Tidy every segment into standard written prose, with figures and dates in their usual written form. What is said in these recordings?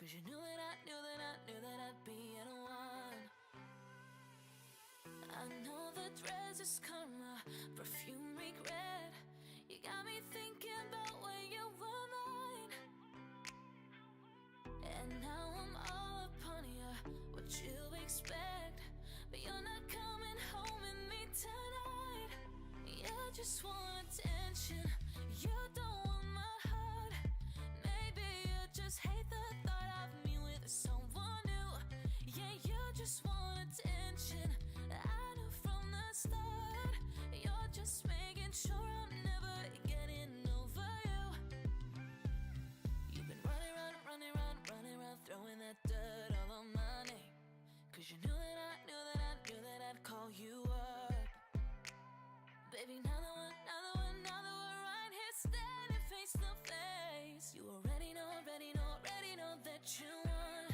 'Cause you knew that I'd be in one. I know the dress is karma, perfume regret. You got me thinking about when you were mine. And now I'm all upon you, what you expect. But you're not coming home with me tonight. You just want attention, you don't want my heart. Maybe you just hate the thought of me with someone new. Yeah, you just want attention, I knew from the start. You're just making sure I'm never getting over you. You've been running around, throwing that dirt all on my name. 'Cause you knew that I'd call you up. Baby, now that we're right here standing face to face, you already know that you won.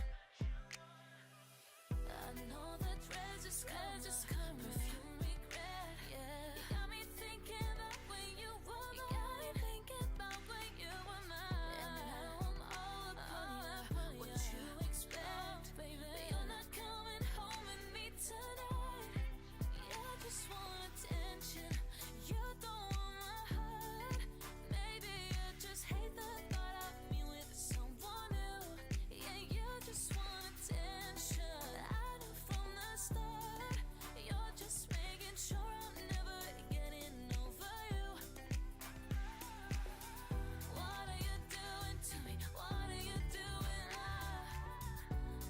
I know the dress is coming, perfume regret, yeah. You got me thinking about when you were mine. You got me thinking about when you were mine. And now I'm all upon you, what you expect, baby. But you're not coming home with me tonight. You just want attention, you don't want my heart. Maybe you just hate the thought of me with someone new. Yeah, you just want attention, I knew from the start. You're just making sure I'm never getting over you. What are you doing to me? What are you doing?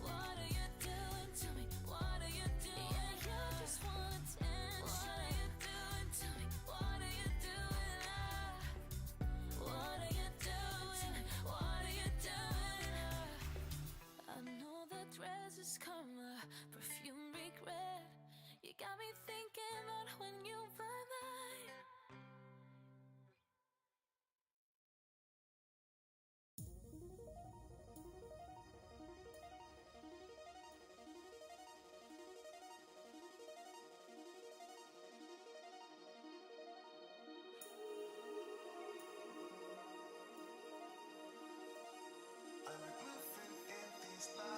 What are you doing to me? What are you doing? Yeah, you just want attention. What are you doing to me? What are you doing? What are you doing? What are you doing? I know the dress is karma, perfume regret. You got me thinking about when you were mine. I'm moving in these lights.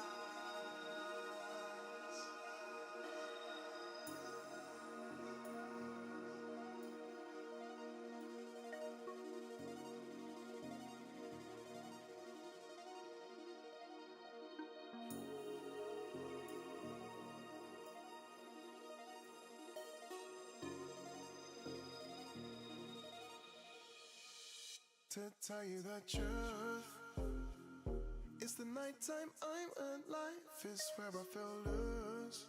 To tell you the truth, it's the nighttime I'm alive, is where I feel loose.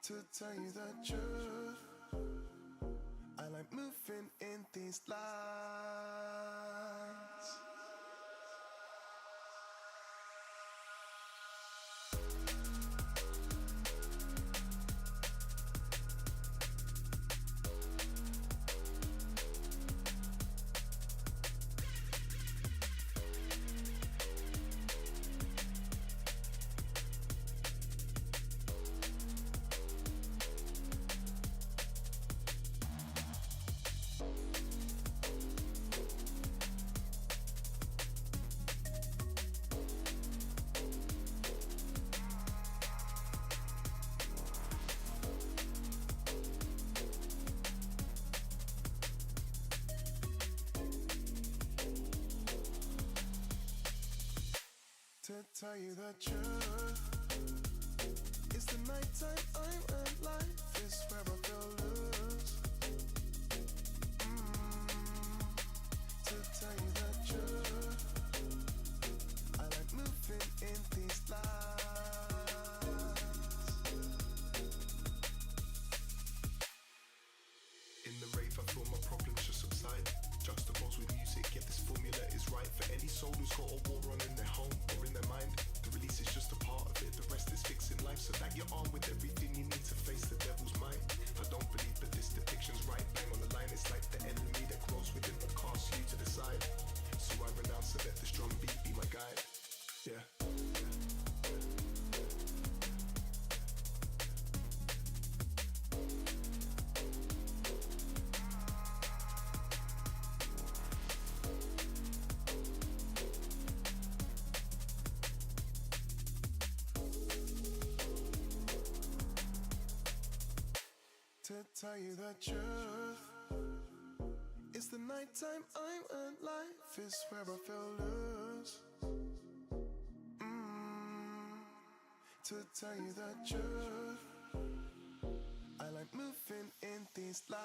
To tell you the truth, I like moving in these lights. To tell you the truth, it's the nighttime I'm alive, is where I feel loose. To tell you the truth, I like moving in these lights. In the rave I feel my problems just subside. Juxtaposed with music, yeah, this formula is right for any soul who's got a war on in their home or in their mind. The release is just a part of it, the rest is fixing life, so that you're armed with everything you need to face the devil's mind. I don't believe tell you the truth. It's the nighttime I'm at, life is where I feel loose. To tell you the truth, I like moving in these lights.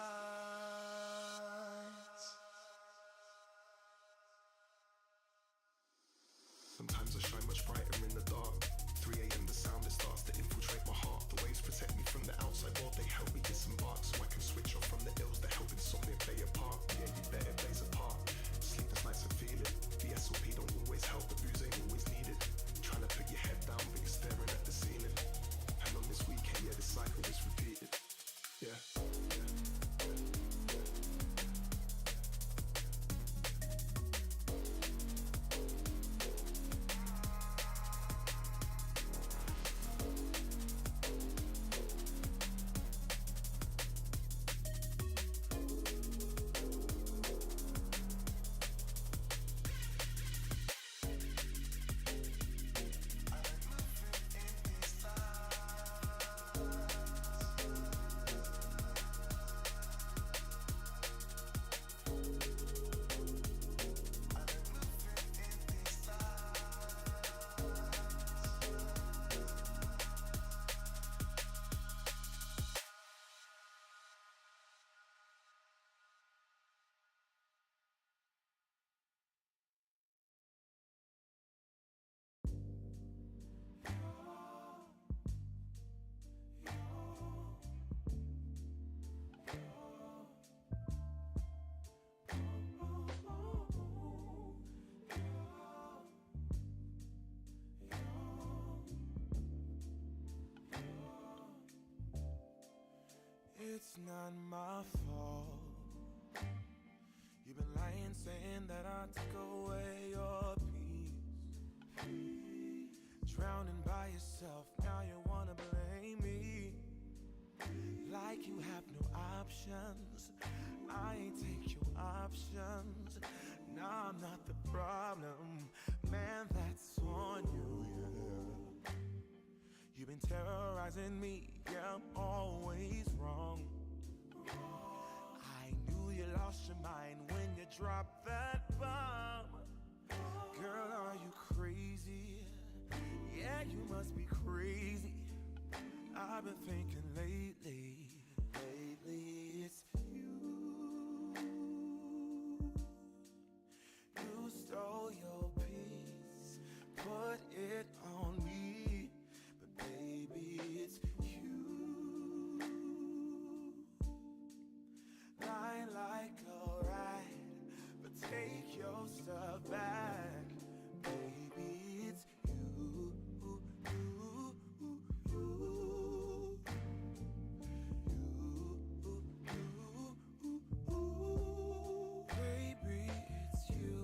Sometimes I shine much brighter in the dark. 3 a.m. the sound, it starts to infiltrate my heart. The waves protect me from the outside world, they help me disembark, so I can switch off from the ills that help insomnia play a part. Yeah, you bet it plays a part. Sleepless nights I feel it. The SOP don't always help, the booze ain't always needed. Trying to put your head down, but you're staring at the ceiling. And on this weekend, yeah, the cycle is repeated. Yeah. It's not my fault. You've been lying, saying that I took away your peace. Drowning by yourself, now you wanna blame me. Like you have no options. I ain't take your options. Now I'm not the problem, man, that's on you, yeah. You've been terrorizing me, yeah, I'm always wrong. I knew you lost your mind when you dropped that bomb. Girl, are you crazy? Yeah, you must be crazy. I've been thinking lately it's you. You stole your peace, put it on me, but baby, it's you. Lie like a rat, but take your stuff back, baby, it's you. Baby, it's you.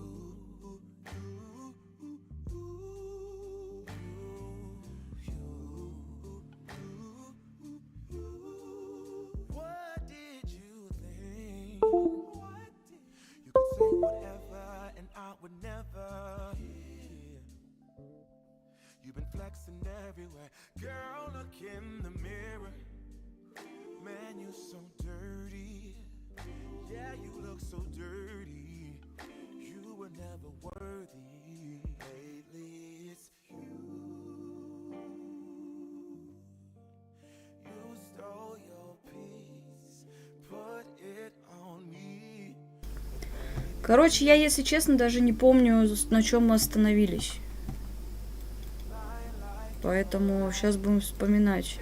What did you think? You could say whatever and I would never hear. You've been flexing everywhere. Girl, look in the mirror. Man, you so dirty. Yeah, you look so dirty. You were never worthy. Lately, it's you. You stole your peace, put it on me. Короче, я, если честно, даже не помню, на чем мы остановились. Поэтому сейчас будем вспоминать.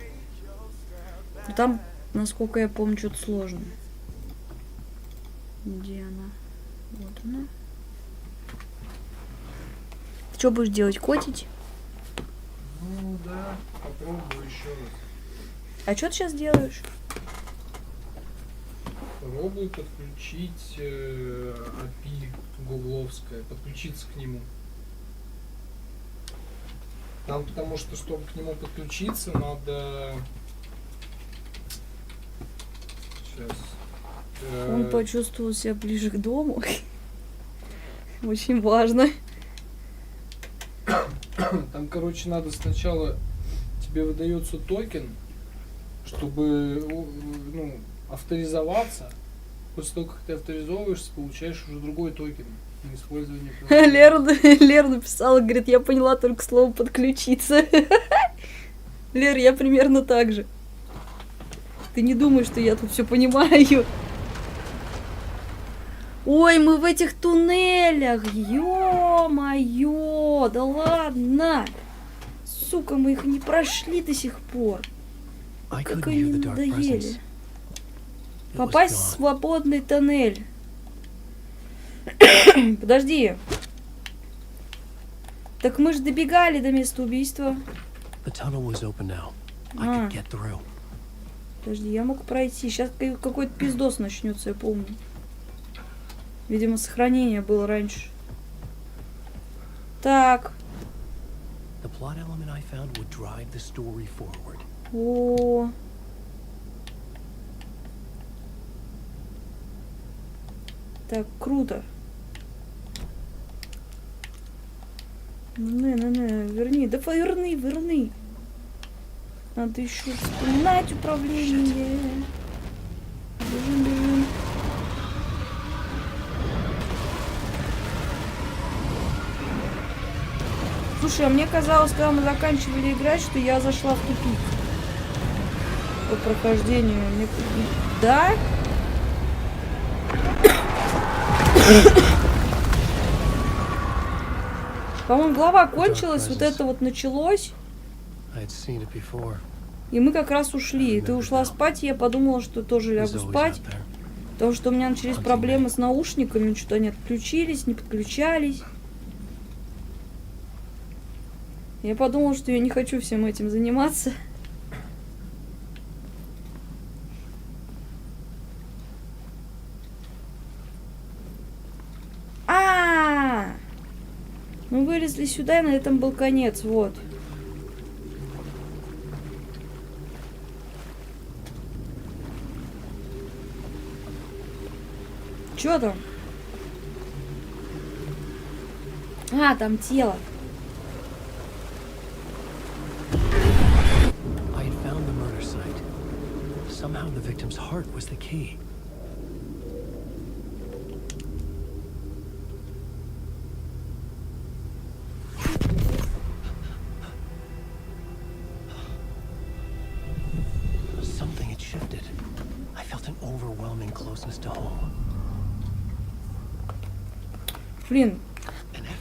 Но там, насколько я помню, что-то сложно. Где она? Вот она. Ты что будешь делать? Котить? Ну да, попробую еще раз. А что ты сейчас делаешь? Попробую подключить API гугловское, подключиться к нему. Там потому что, чтобы к нему подключиться, надо... Сейчас. Он почувствовал себя ближе к дому. Очень важно. Там, короче, надо сначала... Тебе выдается токен, чтобы, ну, авторизоваться. После того, как ты авторизовываешься, получаешь уже другой токен на использование приложения. Лера написала, говорит, я поняла только слово подключиться. Лер, я примерно так же. Ты не думай, что я тут все понимаю. Ой, мы в этих туннелях. Ё-моё, да ладно. Сука, мы их не прошли до сих пор. Как они надоели. Попасть в свободный тоннель. Подожди. Так мы же добегали до места убийства. Подожди, я мог пройти. Сейчас какой-то пиздос начнется, я помню. Видимо, сохранение было раньше. Так. О. Так, круто. Верни. Да верни. Надо еще вспоминать управление. Бежим. Слушай, а мне казалось, когда мы заканчивали играть, что я зашла в тупик. По прохождению. Да? По-моему, глава кончилась, вот это вот началось. И мы как раз ушли. Ты ушла спать, и я подумала, что тоже лягу спать. Потому что у меня начались проблемы с наушниками, что-то они отключились, не подключались. Я подумала, что я не хочу всем этим заниматься. Мы вылезли сюда, и на этом был конец, вот. Чё там? А, там тело. Блин,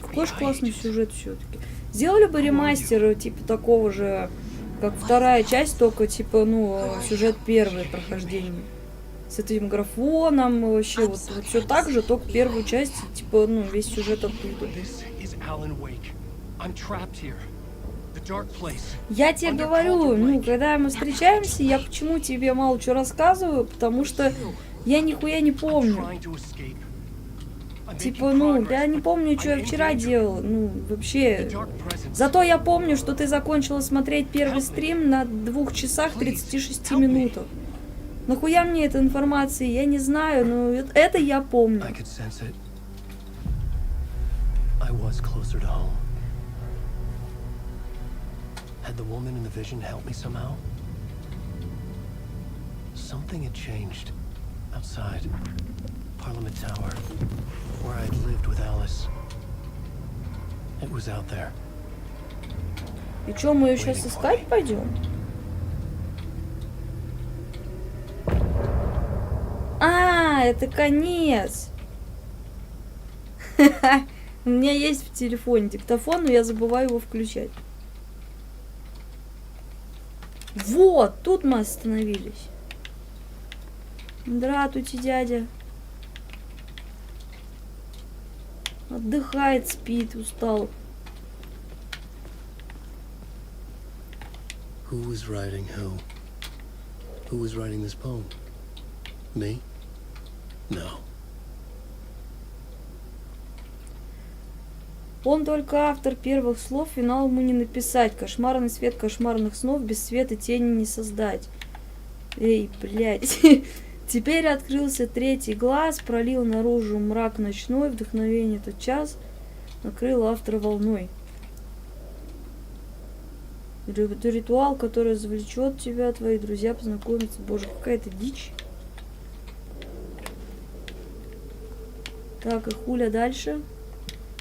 какой же классный сюжет все-таки. Сделали бы ремастер, типа такого же, как вторая часть, только типа, ну, сюжет первое прохождение. С этим графоном, вообще вот все так же, только первую часть, типа, ну, весь сюжет оттуда. Я тебе говорю, ну, когда мы встречаемся, я почему тебе мало что рассказываю, потому что я нихуя не помню. Типа, ну, я не помню, что я вчера делала, ну, вообще. Зато я помню, что ты закончила смотреть первый стрим на 2 часах 36 минутах. Нахуя мне эта информация? Я не знаю, но это я помню. Parliament Tower, where I'd lived with Alice. It was out there. И что, мы ее сейчас искать пойдем? А, это конец. У меня есть в телефоне диктофон, но я забываю его включать. Вот, тут мы остановились. Здравствуйте, дядя. Отдыхает, спит, устал. Who was writing who? Who was writing this poem? Me? No. Он только автор первых слов, финал ему не написать. Кошмарный свет кошмарных снов, без света тени не создать. Эй, блядь. Теперь открылся третий глаз, пролил наружу мрак ночной, вдохновение тот час, накрыл автора волной. Ритуал, который завлечет тебя, твои друзья познакомятся. Боже, какая-то дичь. Так, и хуля дальше?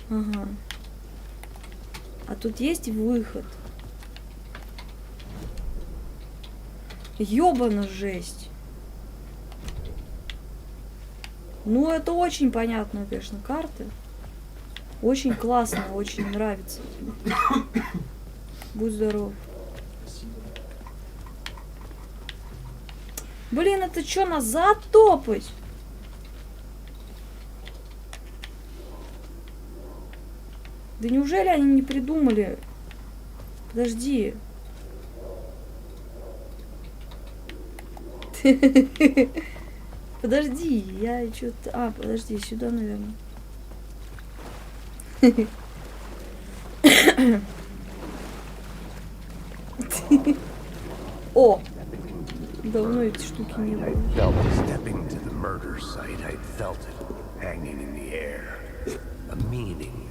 Ага. А тут есть выход. Ёбана жесть. Ну, это очень понятная, конечно, карта. Очень классно, очень нравится. Будь здоров. Блин, это что, назад топать? Да неужели они не придумали? Подожди. Подожди, я что-то... А, подожди, сюда, наверное. О! Давно эти штуки не было. Stepping to the murder site, I felt it hanging in the air. A meaning,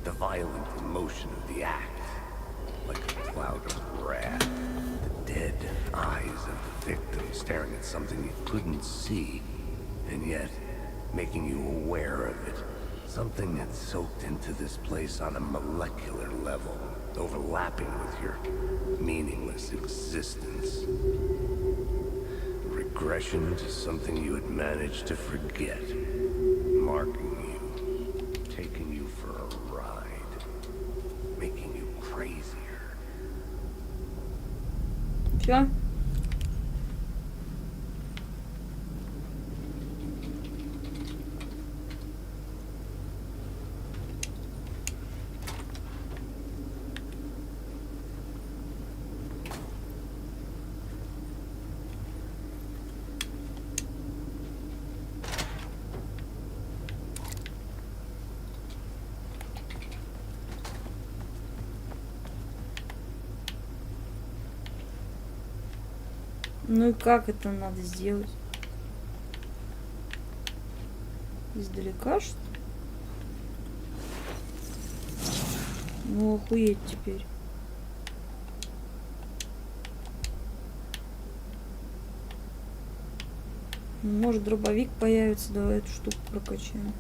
the violent emotion of the act, like a cloud of wrath. The dead eyes of the victim staring at something you couldn't see, and yet making you aware of it. Something that soaked into this place on a molecular level, overlapping with your meaningless existence. Regression to something you had managed to forget, marking you, taking you for a ride, making you crazier. Чё? Ну и как это надо сделать? Издалека, что ли? Ну охуеть теперь. Может, дробовик появится, давай эту штуку прокачаем.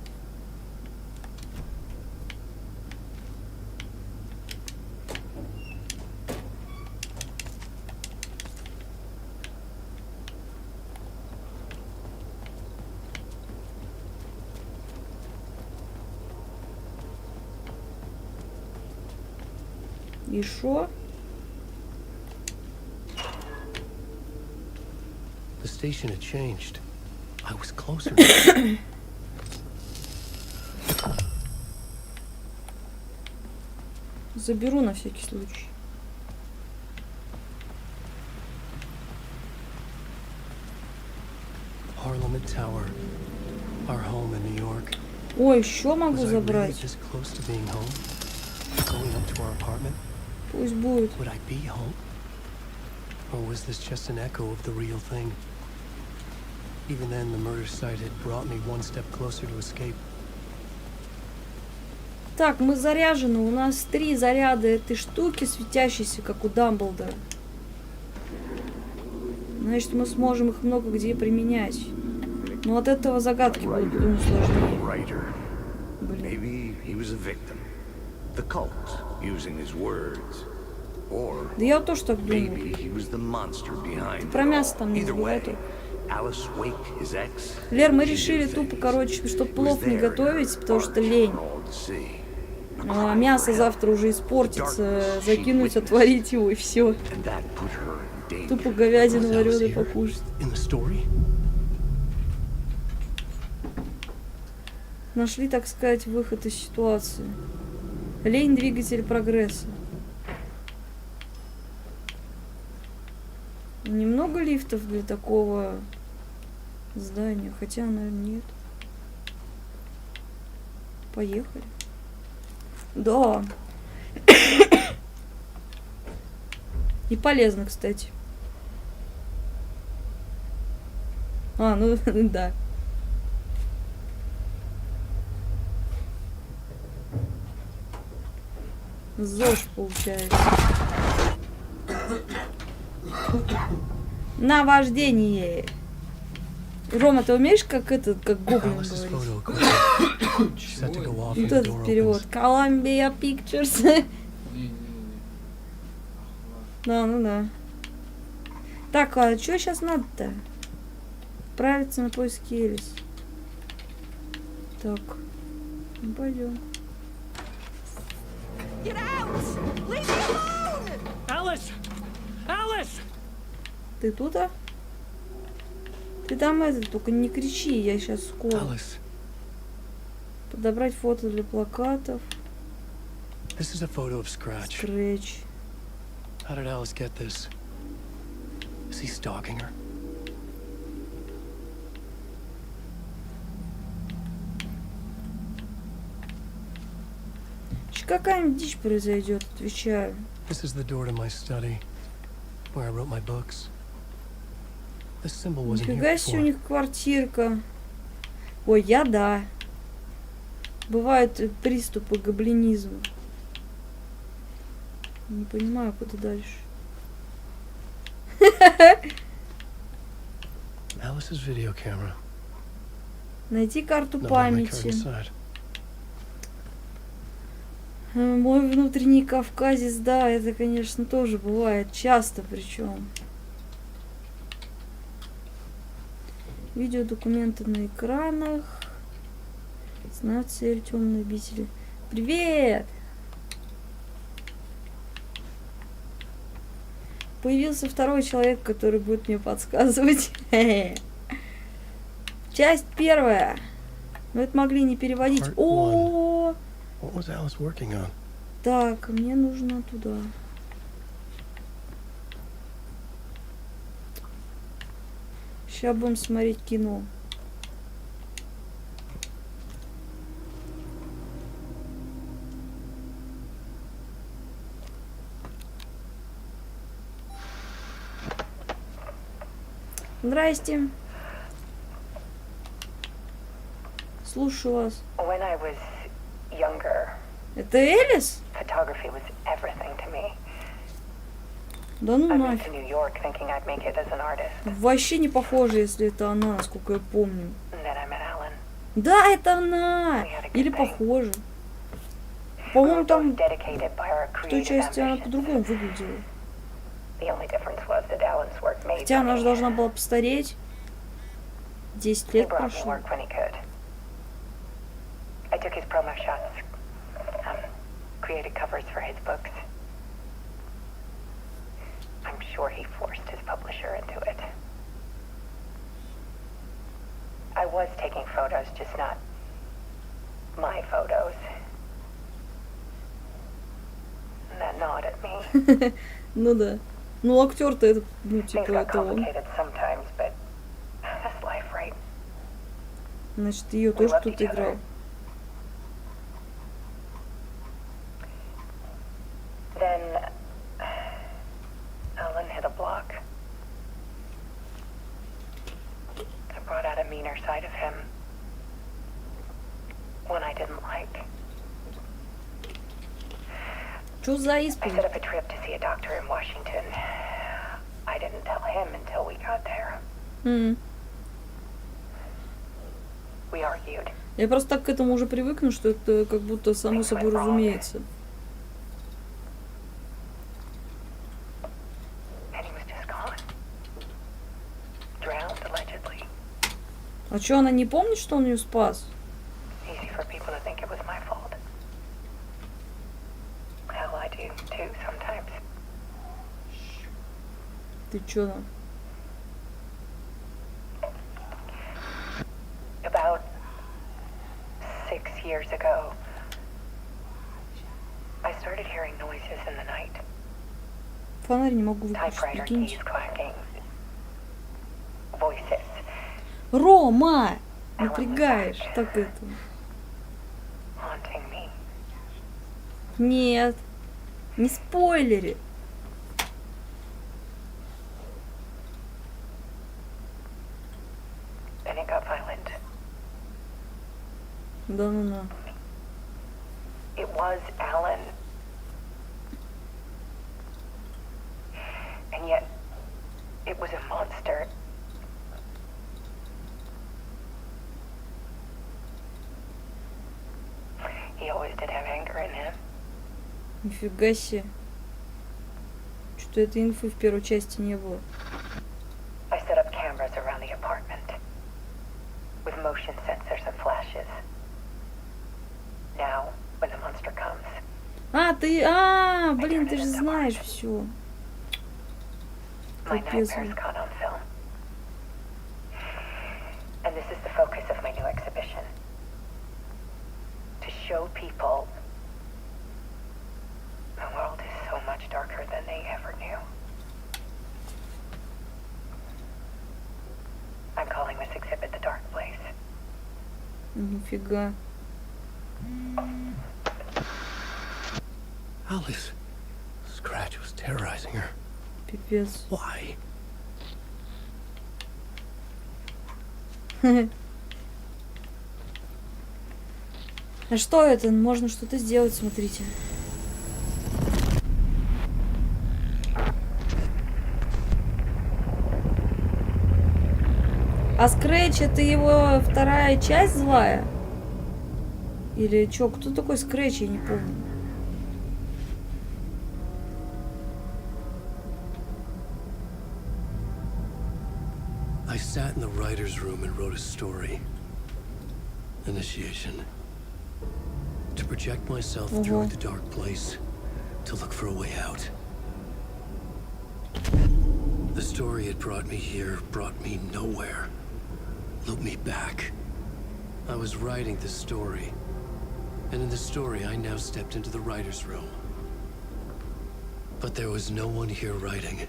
И шо? The station had changed. I was closer. Заберу на всякий случай. Parliament Tower. Our home in New York. Ой, еще могу Was I really забрать. this close to being home? Going up to our apartment? Пусть будет. Would I be home? Or was this just an echo of the real thing? Even then, the murder site had brought me one step closer to escape. Так, мы заряжены. У нас 3 заряда этой штуки, светящейся, как у Дамблдора. Значит, мы сможем их много где применять. Но от этого загадки будут, думаю, сложнее. Writer. Блин. Maybe he was a victim. The cult, using his words. Or Да я тоже так думаю. maybe he was the monster behind it Про мясо all. там не Either забывай way, только. Alice Wake, his ex, Лер, мы she решили did тупо, things. короче, чтобы It was плов не there in готовить, her потому что heart лень. for all to see. А мясо завтра уже испортится, закинуть, отварить его и все. And that put her in danger. Тупо говядину Was Alice вареную here? покушать. In the story? Нашли, так сказать, выход из ситуации. Лень — двигатель прогресса. Немного лифтов для такого здания, хотя, наверное, нет. Поехали. Да. И полезно, кстати. А, ну да. ЗОЖ получается. Наваждение. Рома, ты умеешь как этот, как гоблин Alice's говорить? photo equipment. She's set to go off when Вот the этот door перевод. opens. Columbia Pictures. Не-не-не. Да, ну да. Так, а что сейчас надо-то? Отправиться на поиски Элис. Так. Ну, пойдем. Alice! Alice! Ты тут, а? Ты там этот, только не кричи, я сейчас скоро. Alice, Подобрать фото для плакатов. this is a photo of Scratch. Скретч. How did Alice get this? Is he stalking her? Какая-нибудь дичь произойдет, отвечаю. This is the door to my study, where I wrote my books. This symbol wasn't here Нифига себе у before. них квартирка. Ой, я да. Бывают приступы гоблинизма. Не понимаю, куда дальше. Alice's video camera. Найти карту No memory card памяти. inside. Мой внутренний кавказец, да, это, конечно, тоже бывает. Часто причем. Видеодокументы на экранах. Знать цель темной обители. Привет! Появился второй человек, который будет мне подсказывать. Часть первая. Но это могли не переводить. Part О, What was Alice working on? так, мне нужно туда. Сейчас будем смотреть кино. Здрасте. Слушаю вас. When I was younger, Это Элис? photography was everything to me. Да ну I moved нафиг. to New York thinking I'd make it as an artist. Вообще не похоже, если это она, насколько я помню. And then I met Alan. Да, это она! Или похоже. По-моему, там Dedicated by our в той creative части она ambitions. по-другому выглядела. The only difference was that Alan's work made Хотя она же money. должна была постареть. 10 He лет brought me прошло. work when he could. I took his promo shots, created covers for his books. I'm sure he forced his publisher into it. I was taking photos, just not my photos. And that gnawed at me. Ну да. Ну актер-то это, ну Things типа got это он. complicated sometimes, but that's life, right? Значит, ее We тоже loved кто-то each other. играл. Then Alan hit a block. I brought out a meaner side of him. One I didn't like. Что за I исповедь? set up a trip to see a doctor in Washington. I didn't tell him until we got there. М. We argued. Я просто так к этому уже привыкну, что это как будто само собой разумеется. And he was just gone. Drowned, allegedly. А что, она не помнит, что он ее спас? Easy for people to think it was my fault. Hell, I do too sometimes. Ты чё там? About 6 years ago, I started hearing noises in the night. Фонарь не могу выключить, Typewriter прикиньте. keys clacking. Voices. Рома! Напрягаешь. Так это. Haunting me. Нет. Не спойлери. Then it got violent. Да ну на. It was Alan. And yet, it was a monster. He always did have anger in him. Нифига себе. Что-то этой инфы в первой части не было. I set up cameras around the apartment with motion sensors and flashes. Now, when the monster comes, Блин, ты же знаешь все. my Капец. nightmares caught on film. And this is the focus of my new exhibition. To show people the world is so much darker than they ever knew. I'm calling this exhibit The Dark Place. Нифига. Alice. Scratch was terrorizing her. Пипец. Why? А что это? Можно что-то сделать, смотрите. А Скретч это его вторая часть злая? Или чё? Кто такой Скретч? Я не помню. I sat in the writer's room and wrote a story. Initiation. To project myself through the dark place. To look for a way out. The story had brought me here, brought me nowhere. Looped me back. I was writing the story. And in the story, I now stepped into the writer's room. But there was no one here writing.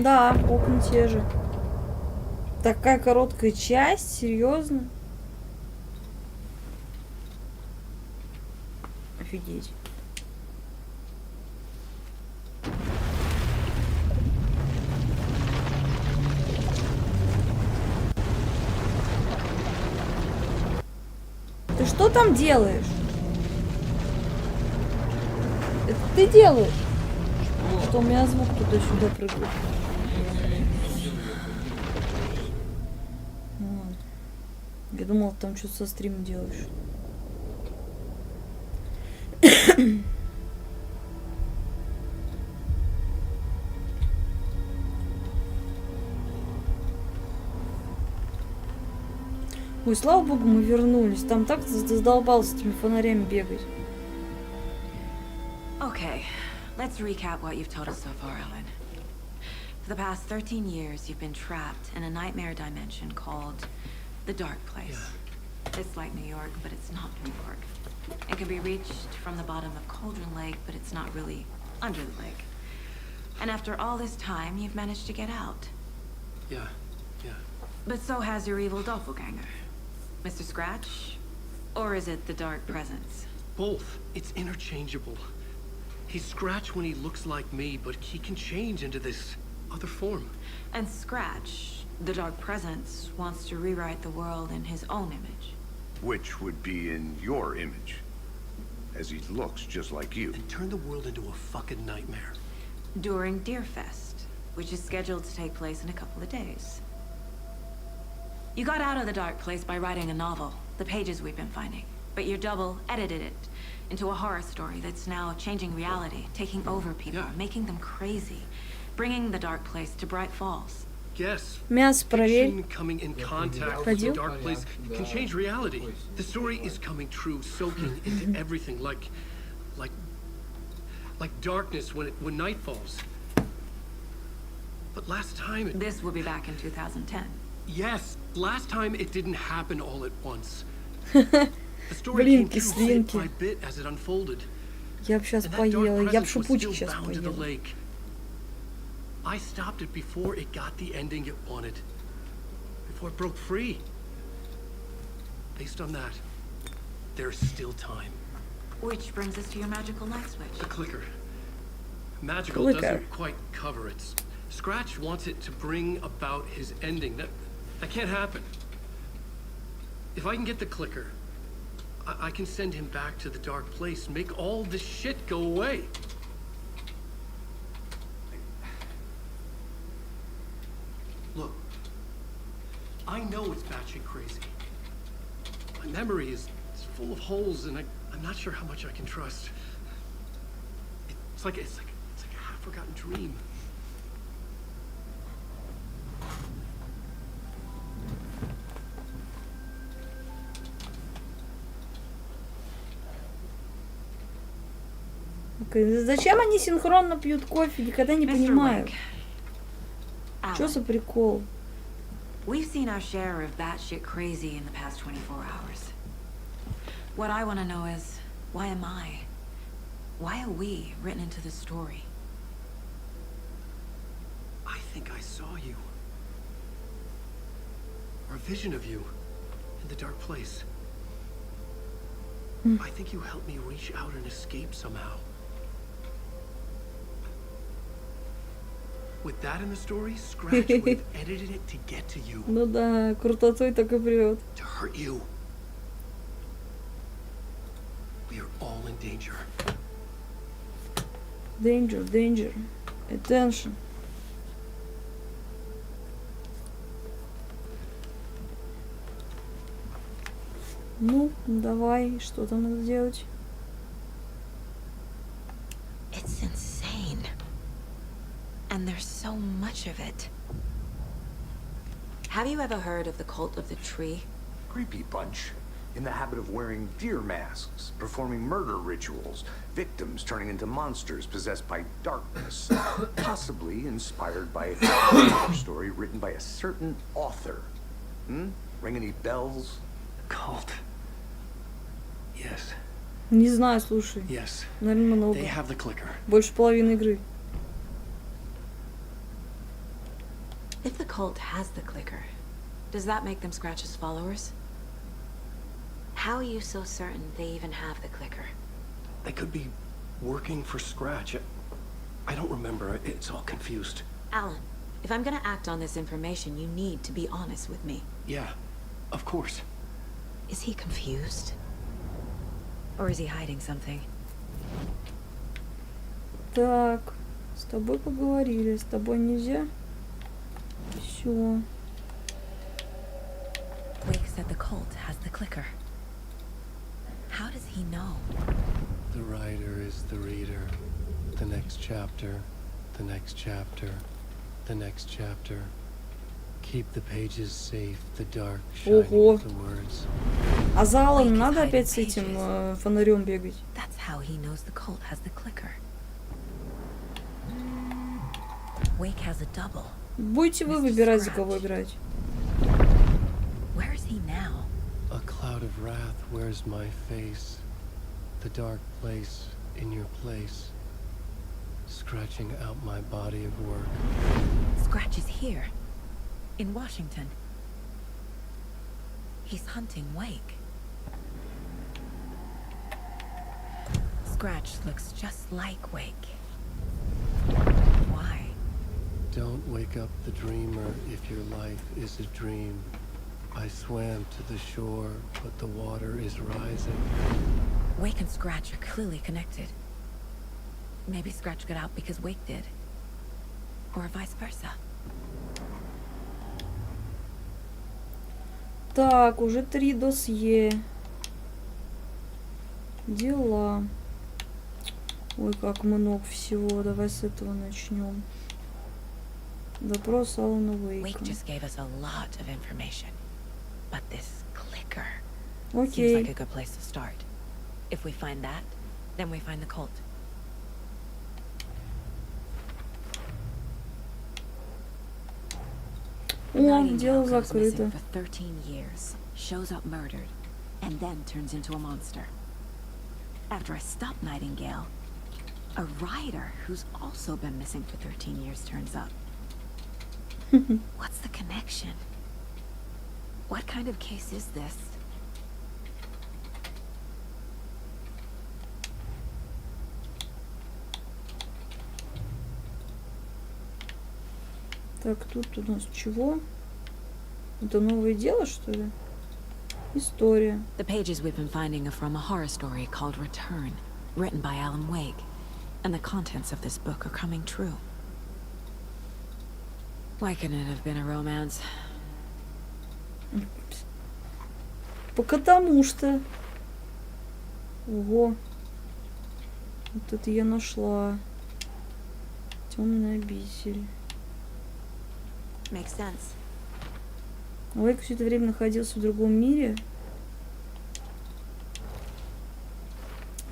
Да, окна те же. Такая короткая часть, серьезно? Офигеть. Ты что там делаешь? Это ты делаешь? Что у меня звук туда-сюда прыгает. Я думал, там что-то со стримом делаешь. Ой, слава богу, мы вернулись. Там так задолбался с этими фонарями бегать. Okay, let's recap what you've told us so far, Ellen. For the past 13 years, you've been trapped in a nightmare dimension called the Dark Place. It's like New York, but it's not New York. It can be reached from the bottom of Cauldron Lake, but it's not really under the lake. And after all this time, you've managed to get out. Yeah. But so has your evil doppelganger. Mr. Scratch? Or is it the Dark Presence? Both. It's interchangeable. He's Scratch when he looks like me, but he can change into this other form. And Scratch, the Dark Presence, wants to rewrite the world in his own image. Which would be in your image, as he looks just like you. And turn the world into a fucking nightmare. During Deerfest, which is scheduled to take place in a couple of days. You got out of the Dark Place by writing a novel, the pages we've been finding. But your double edited it into a horror story that's now changing reality, taking over people, making them crazy, bringing the Dark Place to Bright Falls. Yes. Мясо проверь. Fiction coming in contact with the dark place can change reality. The story is coming true, soaking into everything, like darkness when night falls. But last time it... This will be back in 2010. Yes, last time it didn't happen all at once. The story came true bit by bit as it unfolded. Я б сейчас поела, я б шипучек сейчас поела. I stopped it before it got the ending it wanted. Before it broke free. based on that, there's still time. Which brings us to your magical light switch. The clicker. Magical Clicker. doesn't quite cover it. Scratch wants it to bring about his ending. That can't happen. If I can get the clicker, I can send him back to the dark place, make all this shit go away. Look, I know it's batshit crazy. My memory is full of holes, and I'm not sure how much I can trust. It's like a half-forgotten dream. Зачем они синхронно пьют кофе? Никогда не понимаю. Alan, Что за прикол? we've seen our share of batshit crazy in the past 24 hours. What I want to know is, why am I? Why are we written into the story? I think I saw you. Or a vision of you in the dark place. I think you helped me reach out and escape somehow. With that in the story, Scratch would have edited it to get to you. Ну да, крутотой так и прет. To hurt you. We are all in danger. Danger, danger. Attention. Ну, давай, что там надо делать? It's insane. And there's so much of it. Have you ever heard of the cult of the tree? Creepy bunch. In the habit of wearing deer masks, performing murder rituals, victims turning into monsters possessed by darkness, possibly inspired by a story written by a certain author. Ring any bells? Cult. Yes. Не знаю, слушай. Yes. Наверное, много. They have the clicker. Больше половины игры. If the cult has the clicker, does that make them Scratch's followers? How are you so certain they even have the clicker? They could be working for Scratch. I don't remember. It's all confused. Alan, if I'm gonna act on this information, you need to be honest with me. Yeah, of course. Is he confused? Or is he hiding something? Так, с тобой поговорили, с тобой нельзя. Все. Wake said the cult has the clicker. How does he know? The writer is the reader. The next chapter, the next chapter, the next chapter. Keep the pages safe, the dark shining Ого. of the words. А за Аллом надо опять с этим фонарем бегать? That's how he knows the cult has the clicker. Wake has a double. Будете вы выбирать, за кого играть? Where is he now? A cloud of wrath wears my face. The dark place in your place. Scratching out my body of work. Scratch is here. In Washington. He's hunting Wake. Scratch looks just like Wake. Why? Don't wake up the dreamer if your life is a dream. I swam to the shore, but the water is rising. Wake and Scratch are clearly connected. Maybe Scratch got out because Wake did. Or vice versa. Так, уже 3 досье. Дела. Ой, как много всего. Давай с этого начнем. Допрос Алана Wake Уэйка. just gave us a lot of information. But this clicker seems Окей. like a good place to start. If we find that, then we find the cult. О, Nightingale дело goes закрыто. missing for 13 years, shows up murdered, and then turns into a monster. After I stop Nightingale, a writer who's also been missing for 13 years turns up. What's the connection? What kind of case is this? Так, тут у нас чего? Это новое дело, что ли? История. The pages we've been finding are from a horror story called Return, written by Alan Wake. And the contents of this book are coming true. Why couldn't it have been a romance? Потому что... Ого. Вот это я нашла. Темный обитель. Makes sense. Уэйк все это время находился в другом мире.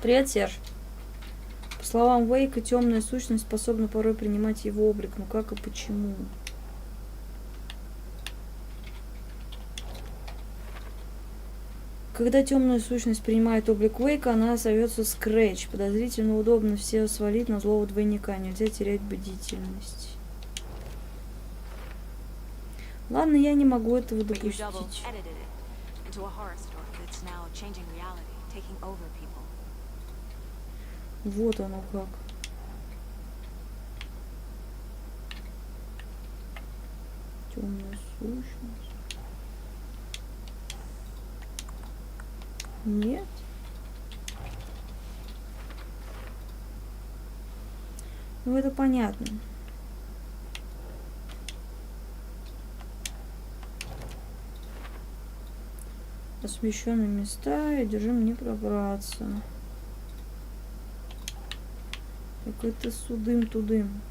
Привет, Серж. По словам Уэйка, темная сущность способна порой принимать его облик. Но как и почему? Когда темная сущность принимает облик Уэйка, она зовется Скретч. Подозрительно удобно все свалить на злого двойника. Нельзя терять бдительность. Ладно, я не могу этого допустить. Вот оно как. Темная сущность. Нет. Ну, это понятно. Освещенные места и держим не пробраться. Так это судым-тудым.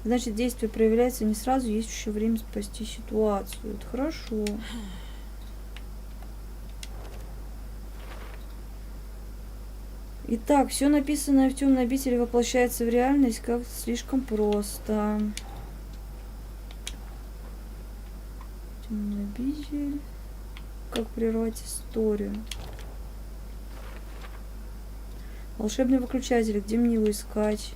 Значит, действие проявляется не сразу, есть еще время спасти ситуацию. Это хорошо. Итак, все написанное в темной обители воплощается в реальность как слишком просто. Темная обитель. Как прервать историю? Волшебный выключатель. Где мне его искать?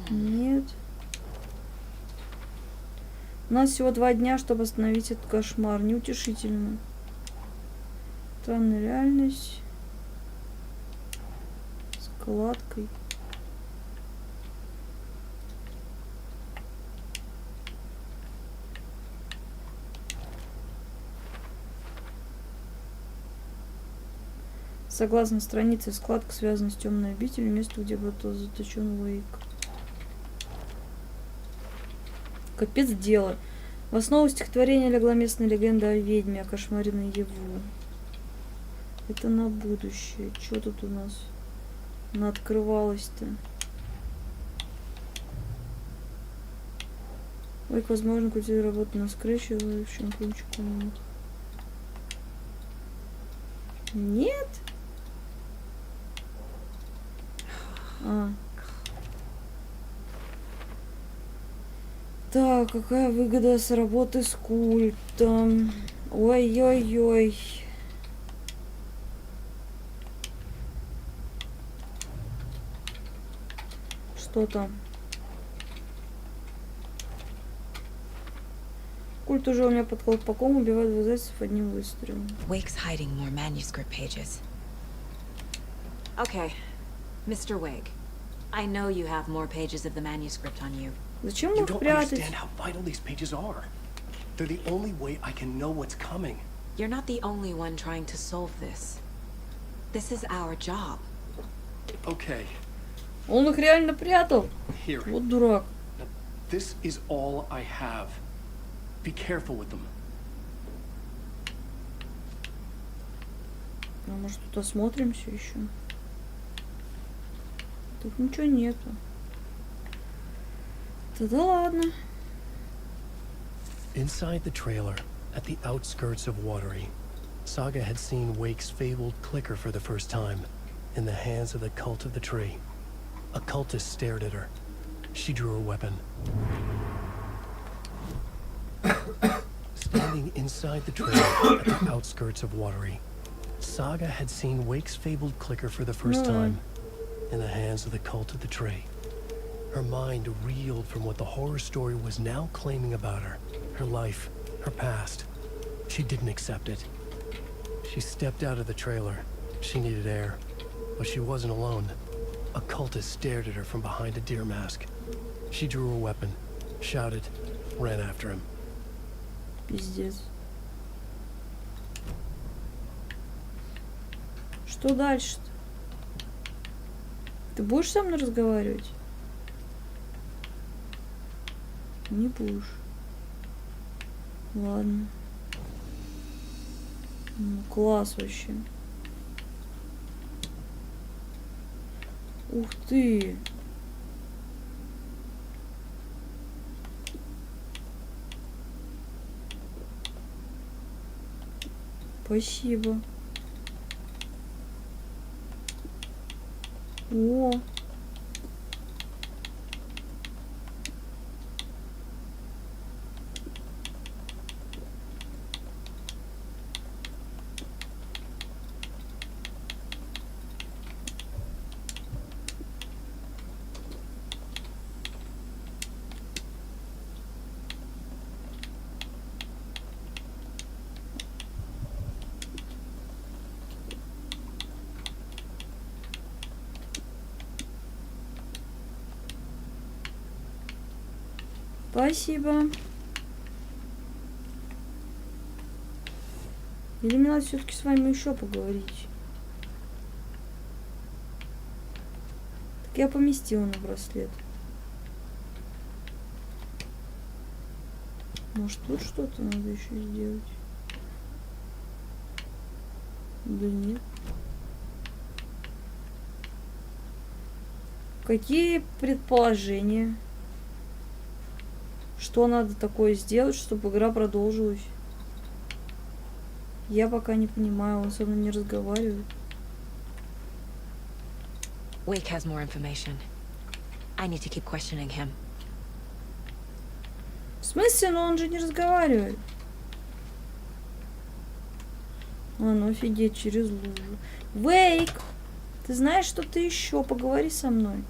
Нет. У нас всего 2 дня, чтобы остановить этот кошмар. Неутешительно. Странная реальность. С кладкой. Согласно странице, складка связана с темной обителью, место, где был заточен Уэйк. Капец дело. В основу стихотворения легла местная легенда о ведьме, о кошмаре наяву. Это на будущее. Что тут у нас наоткрывалось-то? Уэйк, возможно, культиве работы на скретче, в чем ключик у них. Нет? Так, какая выгода с работы с культом? Ой-ой-ой. Что там? Культ уже у меня под колпаком, убивает двух зайцев одним выстрелом. Wake's hiding more manuscript pages. Okay, Mr. Wake, I know you have more pages of the manuscript on you. Зачем You их don't прятать? understand how vital these pages are. They're the only way I can know what's coming. You're not the only one trying to solve this. This is our job. Okay, Он их реально прятал. here. Вот дурак. This is all I have. Be careful with them. А может тут осмотримся еще? Тут ничего нету. Тогда ладно. Inside the trailer, at the outskirts of Watery, Saga had seen Wake's fabled clicker for the first time, in the hands of the cult of the tree. A cultist stared at her. She drew her weapon. Standing inside the trailer, at the outskirts of Watery, Saga had seen Wake's fabled clicker for the first time, in the hands of the cult of the tree. Her mind reeled from what the horror story was now claiming about her. Her life, her past. She didn't accept it. She stepped out of the trailer. She needed air, but she wasn't alone. A cultist stared at her from behind a deer mask. She drew her weapon, shouted, ran after him. Пиздец. Что дальше-то? Ты будешь со мной разговаривать? Не будешь. Ладно. Ну, класс вообще. Ух ты! Спасибо. О! Спасибо. Или мне надо все-таки с вами еще поговорить? Так я поместила на браслет. Может, тут что-то надо еще сделать? Да нет. Какие предположения? Что надо такое сделать, чтобы игра продолжилась? Я пока не понимаю, он со мной не разговаривает. Wake has more information. I need to keep questioning him. В смысле? Но он же не разговаривает. А, ну офигеть, через лужу. Вейк! Ты знаешь что-то еще? Поговори со мной.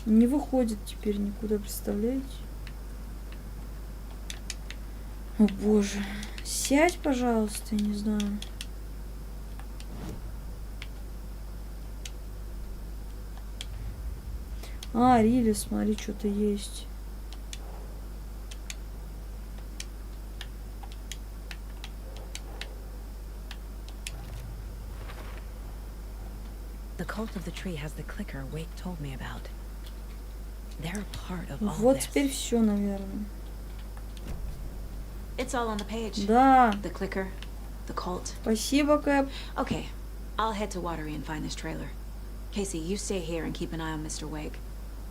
Не выходит теперь никуда, представляете? О боже. Сядь, пожалуйста, я не знаю. А, Рили, смотри, что-то есть. The cult of the tree has the clicker Wake told me about. They're a part of all Вот this. теперь все, наверное. It's all on the page. Да. The clicker, the cult. Спасибо, Кэп. Okay, I'll head to Watery and find this trailer. Casey, you stay here and keep an eye on Mr. Wake.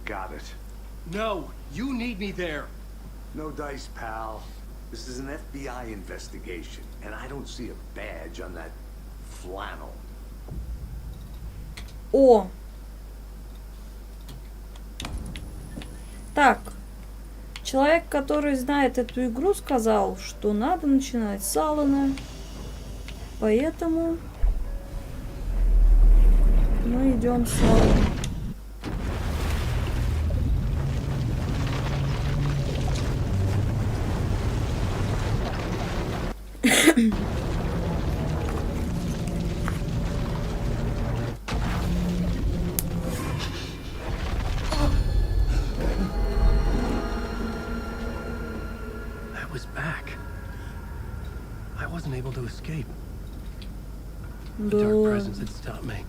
Got it. No, you need me there. No dice, pal. This is an FBI investigation, and I don't see a badge on that flannel. О! Так. Человек, который знает эту игру, сказал, что надо начинать с Алана. Поэтому мы идем с Алана. That was back. I wasn't able to escape. The Да dark ладно. presence had stopped me.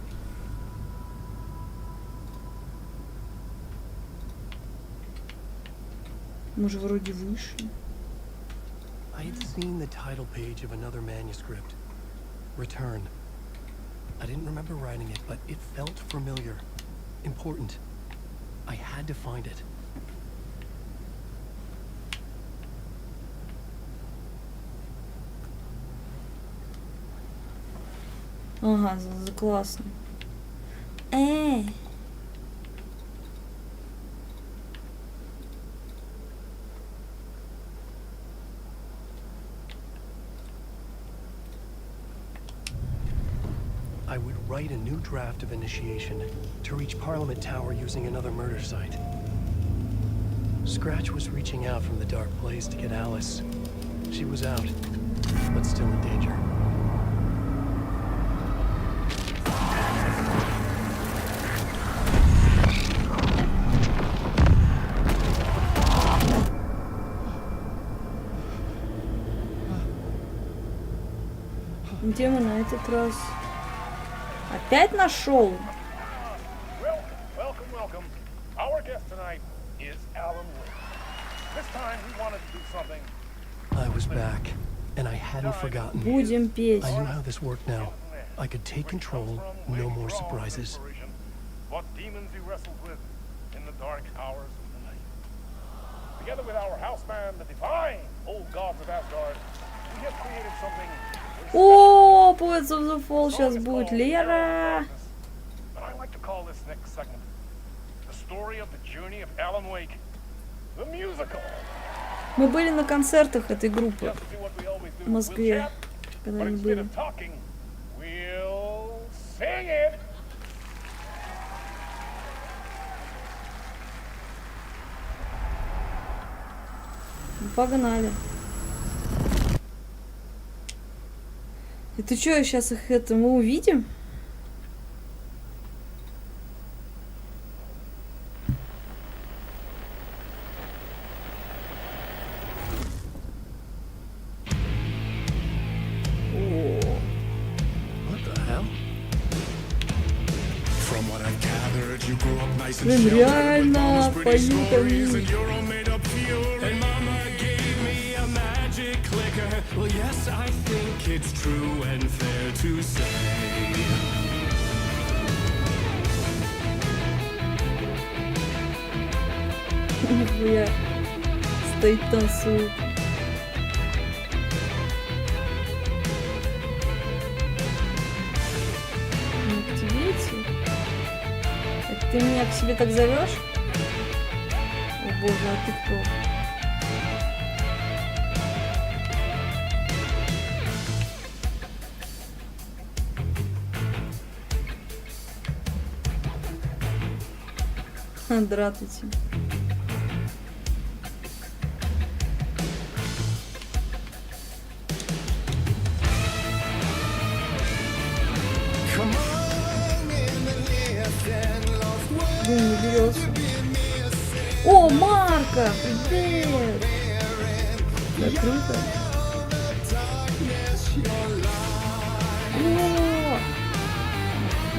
Мы же вроде вышли. I had seen the title page of another manuscript. Return. I didn't remember writing it, but it felt familiar. Important. I had to find it. Ага, классно. I would write a new draft of initiation to reach Parliament Tower using another murder site. Scratch was reaching out from the dark place to get Alice. She was out, but still in danger. Где мы на этот раз? Опять нашел? Welcome, welcome. Our guest tonight is Alan Wake. This time we wanted to do something. I was back, and I hadn't forgotten. Будем петь. I knew how this worked now. I could take control, no more surprises. What demons he wrestled with in the dark hours of the night. Together with our house band, the divine old gods of Asgard, we have created something. О, Poets of the Fall сейчас будет. Лера! But I like to call this next segment the story of the journey of Alan Wake, the musical. Мы были на концертах этой группы Just do what we always do. в Москве, We'll chat, когда but они instead были. of talking, we'll sing it. Погнали. Это что, сейчас их это мы увидим? What the hell? From what I've gathered, you grew up nice and Блин, sheltered with all реально those pretty поют stories они. and your own made-up fury. And Mama gave me a magic clicker. Well, yes, I think it's true and fair to say. Нихуя. Стоит, танцует. Не активируйте. Это ты меня к себе так зовешь? О боже, а ты кто? Здравствуйте. Блин, не берется. О, Марка! Привет! Закрыто. О!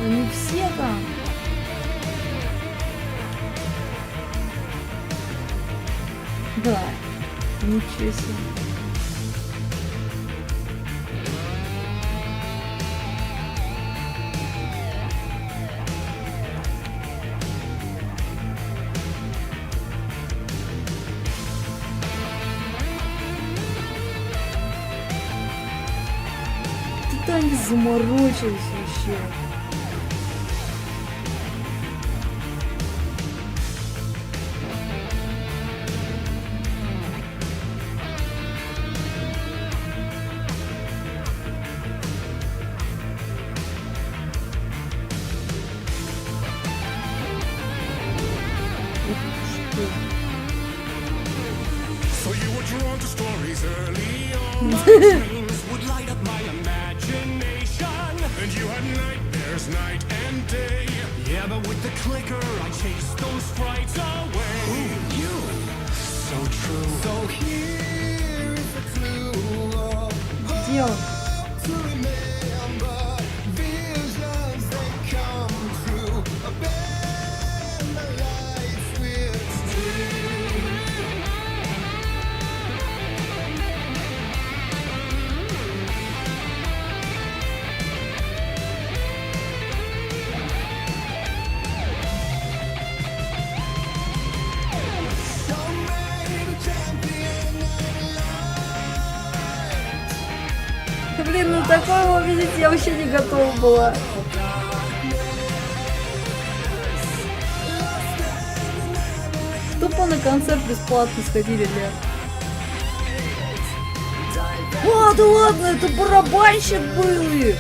Они все там. Да. Ничего себе. Тут они заморочились вообще. So you were drawn to stories early on. My dreams would light up my imagination. And you had nightmares night and day. Yeah, but with the clicker, I chased those frights away. Ooh, you, so true. So here is the clue. Где он? To remember visions that come true. Bend the lights with steel. Блин, ну такого увидеть я вообще не готова была. Тупо на концерт бесплатно сходили, Лер. О, да ладно, это барабанщик был их.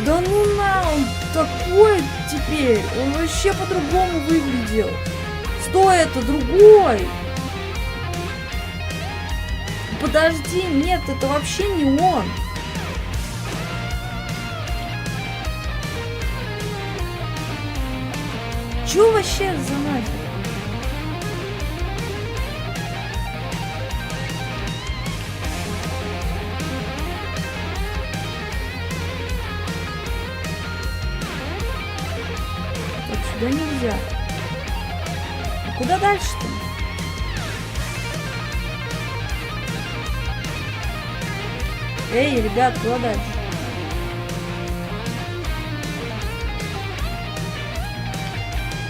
Да ну на, он такой теперь. Он вообще по-другому выглядел. Стой, это другой. подожди, нет, это вообще не он. Чё вообще за нафиг? Так, сюда нельзя. А куда дальше-то? Эй, ребят, куда дальше?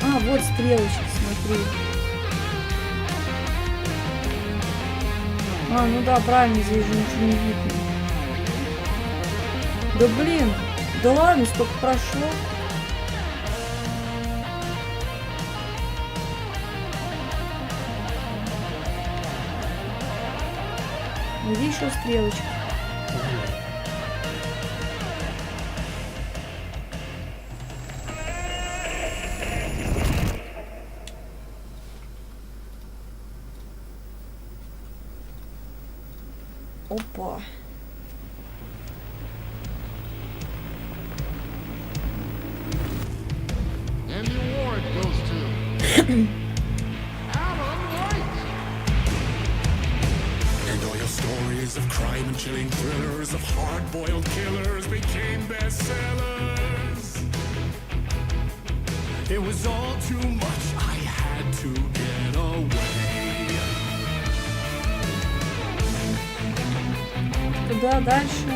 А, вот стрелочка, смотри. А, ну да, правильно, здесь же ничего не видно. Да блин, да ладно, столько прошло. Где еще стрелочка? Опа. And the award goes to Alan White. And all your stories of crime and chilling thrillers of hard-boiled killers became bestsellers. It was all too much. I had to get away. Куда дальше?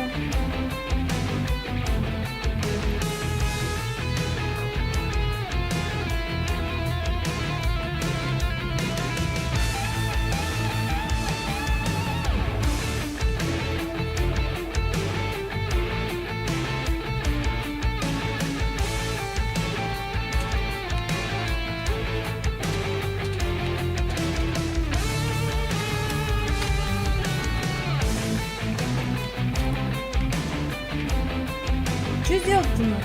Что сделать-то надо?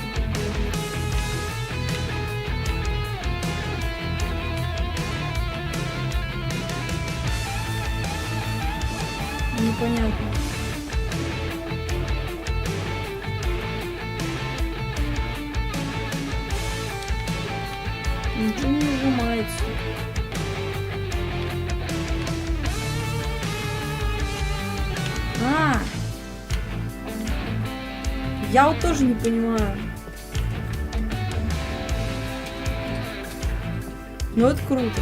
Непонятно. Ничего не нажимается. А! Я вот тоже не понимаю. Ну это круто.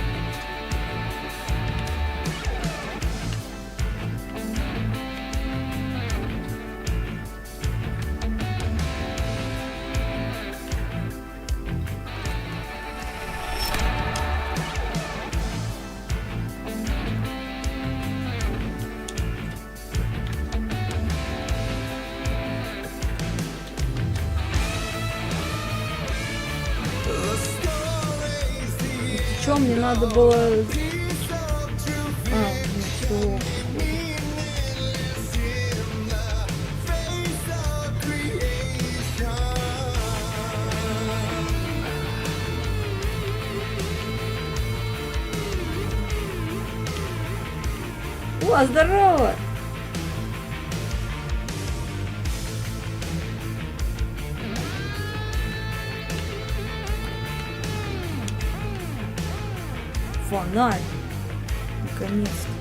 Что мне надо было... А, ну всё. О, здорово! Фонарь. Наконец-то.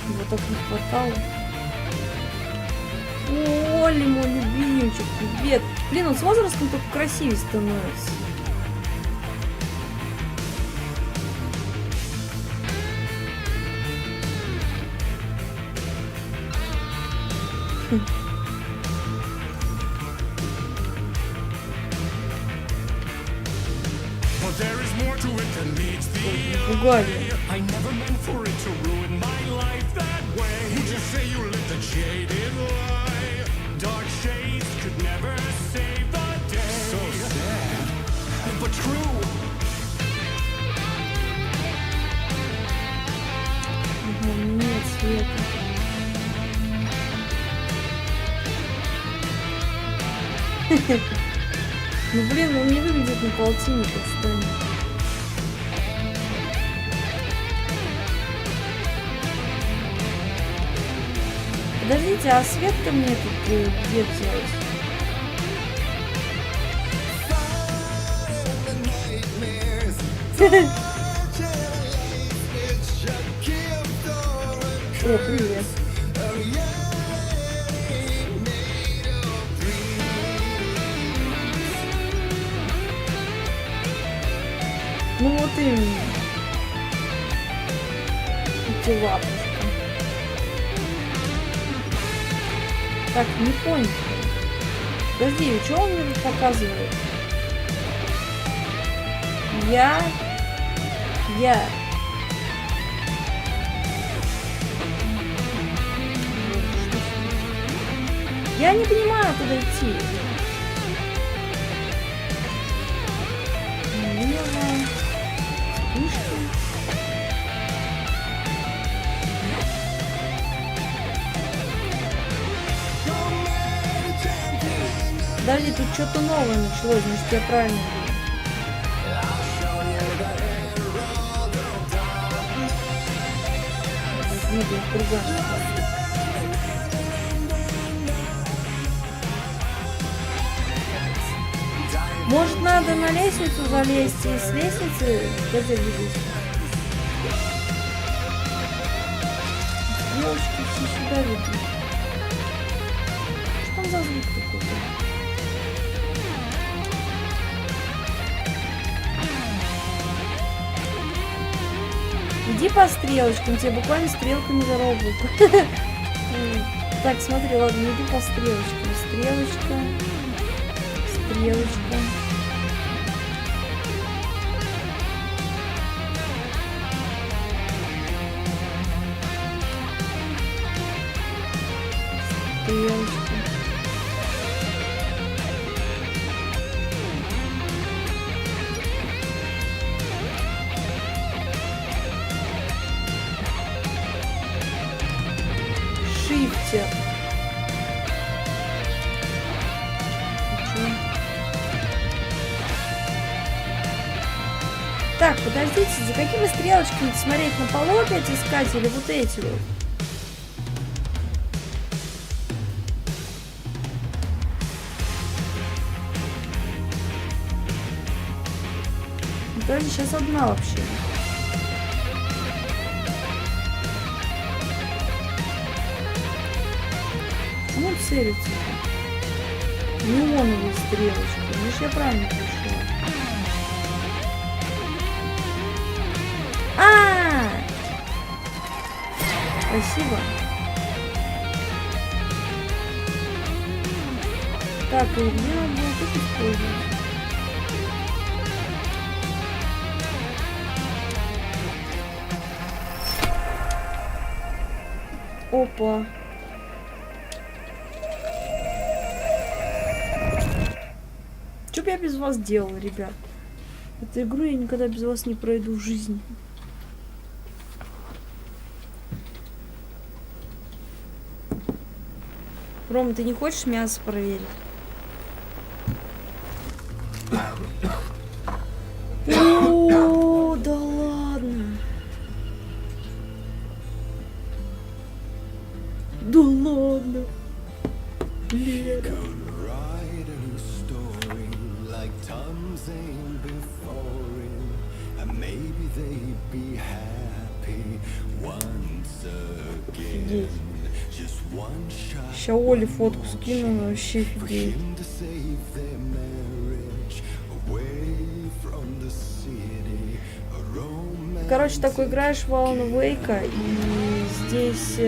Его так не хватало. Оли, мой любимчик, привет. Блин, он с возрастом только красивее становится. Пугали. I never meant for it to ruin my life that way. You just say you lived a jaded lie. Dark shades could never save the day. So sad, but true. Нет света. Ну блин, он не выглядит на полтинник, отстань. Подождите, а свет-то мне тут где взять? О, привет. Ну вот именно. Эти лапушки. Так, не понял. Подожди, что он мне тут показывает? Я. Я не понимаю, куда идти. Лево. Вышки. Подожди, тут что-то новое началось, значит, я правильно делаю. Может, надо на лестницу залезть и с лестницы где-то видеть? Девушки все сюда ведут. Что там за звук такой-то? Иди по стрелочкам, тебе буквально стрелками дорогу. Так, смотри, ладно, иди по стрелочкам. Стрелочка. Стрелочка. Стрелочка. Шифтер. Так, подождите, за какими стрелочками смотреть, на полу опять искать или вот эти вот? Подожди, сейчас одна вообще. Ну, целится. Неоновые стрелочки. Ну, я правильно пришла. Спасибо. Так, и где надо было тут использовать? Опа. Что бы я без вас делала, ребят? Эту игру я никогда без вас не пройду в жизни. Ром, ты не хочешь мясо проверить? О, да ладно. Да ладно. Лера. Офигеть. Ща Оле фотку скину, вообще офигеть. Короче, так играешь в Alan Wake, и здесь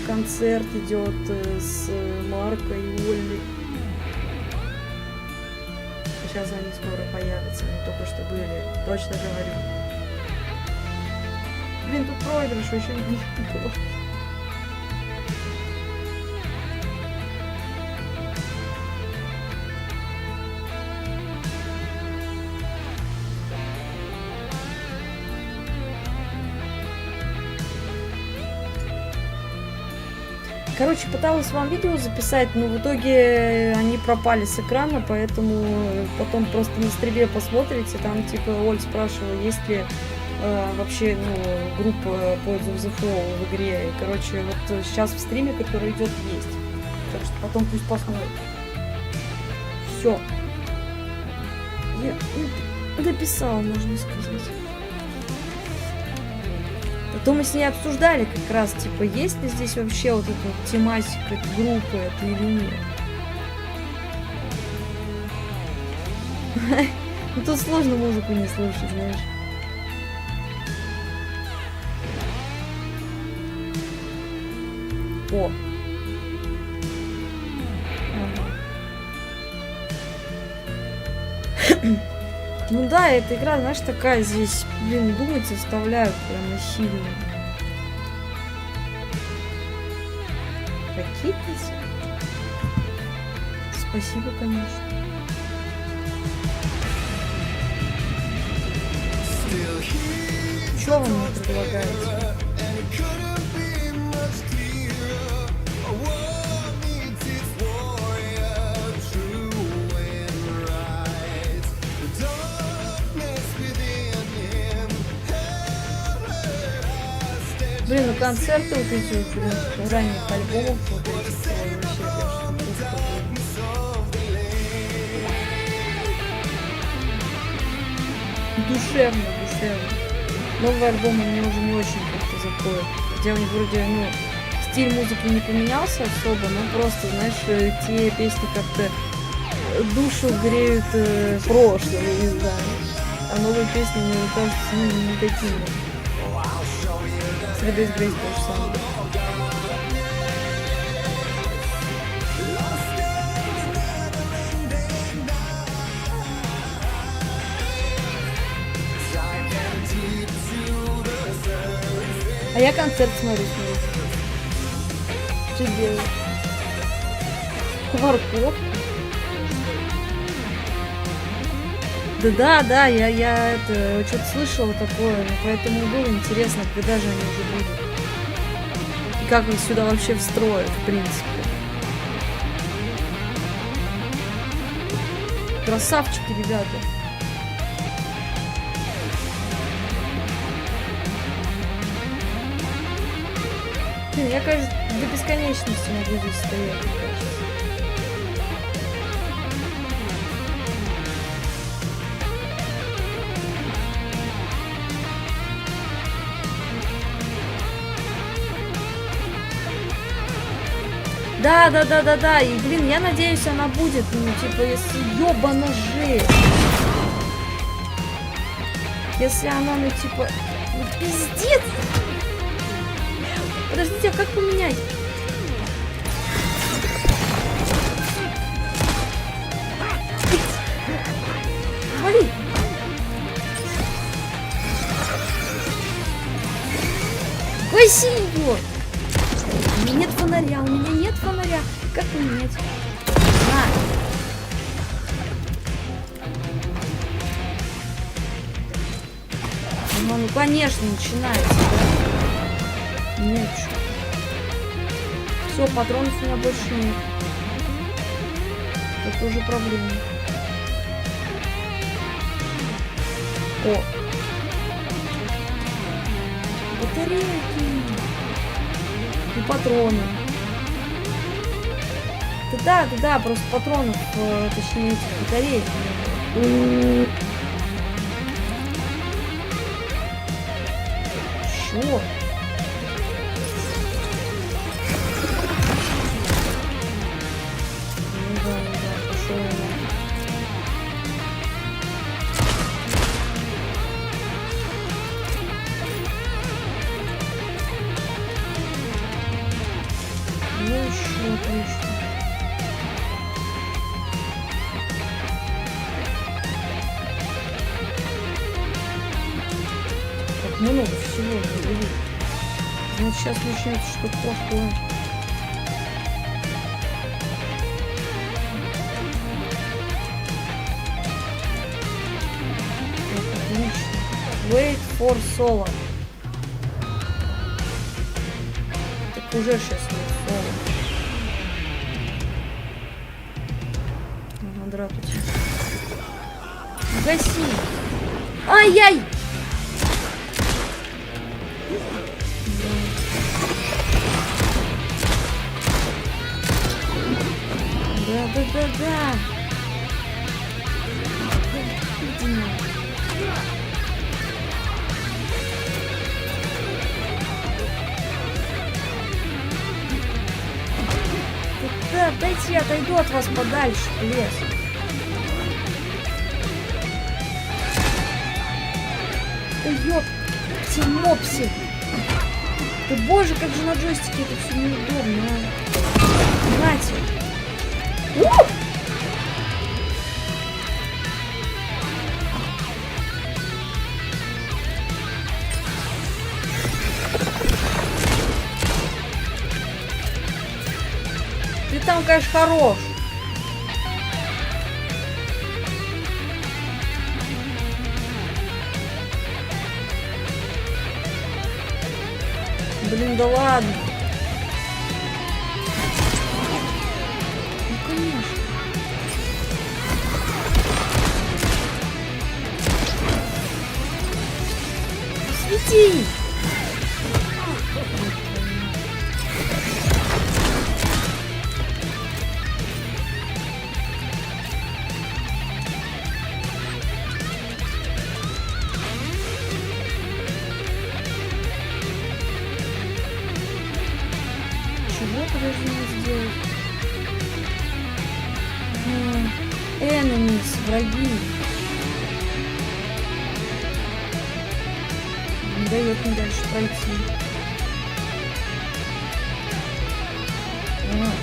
концерт идет с Маркой и Олли. Сейчас они скоро появятся, они только что были, точно говорю. Блин, тут проигрыш вообще не было. Короче, пыталась вам видео записать, но в итоге они пропали с экрана, поэтому потом просто на стриме посмотрите. Там типа Оль спрашивала, есть ли вообще, ну, группа Poradовать в игре. И, короче, вот сейчас в стриме, который идет, есть. Так что потом пусть посмотрит. Все. Я дописала, можно сказать. Потом мы с ней обсуждали как раз, типа, есть ли здесь вообще вот эта вот тематика группы это или нет. Ну тут сложно музыку не слушать, знаешь. О. Ну да, эта игра, знаешь, такая здесь, блин, думать заставляют прямо сильно. Ракетница? Спасибо, конечно. Что вы мне предлагаете? Блин, ну концерты вот эти вот, блин, ранних альбомов вот этих вообще, душевно. Новые альбомы мне уже не очень как-то заходят. Хотя у них вроде, ну, стиль музыки не поменялся особо, но просто, знаешь, те песни как-то душу греют прошлым, я не знаю. А новые песни, мне кажется, ну, не такими. Среда из Грейс то же самое. А я концерт смотрю. Что делать? Морковку? Да, я это что-то слышала такое, поэтому было интересно, когда же они уже будут. И как их сюда вообще встроят, в принципе. Красавчики, ребята. Блин, я, кажется, до бесконечности могу здесь стоять, мне кажется. Да. И, блин, я надеюсь, она будет, ну, типа, если ёбана жесть. Если она, ну, типа, ну, пиздец. Подождите, а как поменять? Вали! Гаси его! У меня нет фонаря, Как поменять? Ну, конечно, начинается, да? Нет. Все, патронов у меня больше нет. Это уже проблема. О! Батарейки! И патроны. Да, просто патронов, точнее, этих батареек. Чё? Ну да, пошёл я. Ну ещё отлично. Много всего, значит, сейчас начнется что-то плохое. Отлично. Wait for solo. Так уже сейчас нет соло. Надо драпать. Гаси! Ай-яй! Да. Да, дайте я отойду от вас подальше, лес. Да ёпти мопси. Да боже, как же на джойстике это все неудобно, а. Нате. Ты там, конечно, хорош. Блин, да ладно. Ну, конечно. Свети! Enemies, враги. Не дает мне дальше пройти.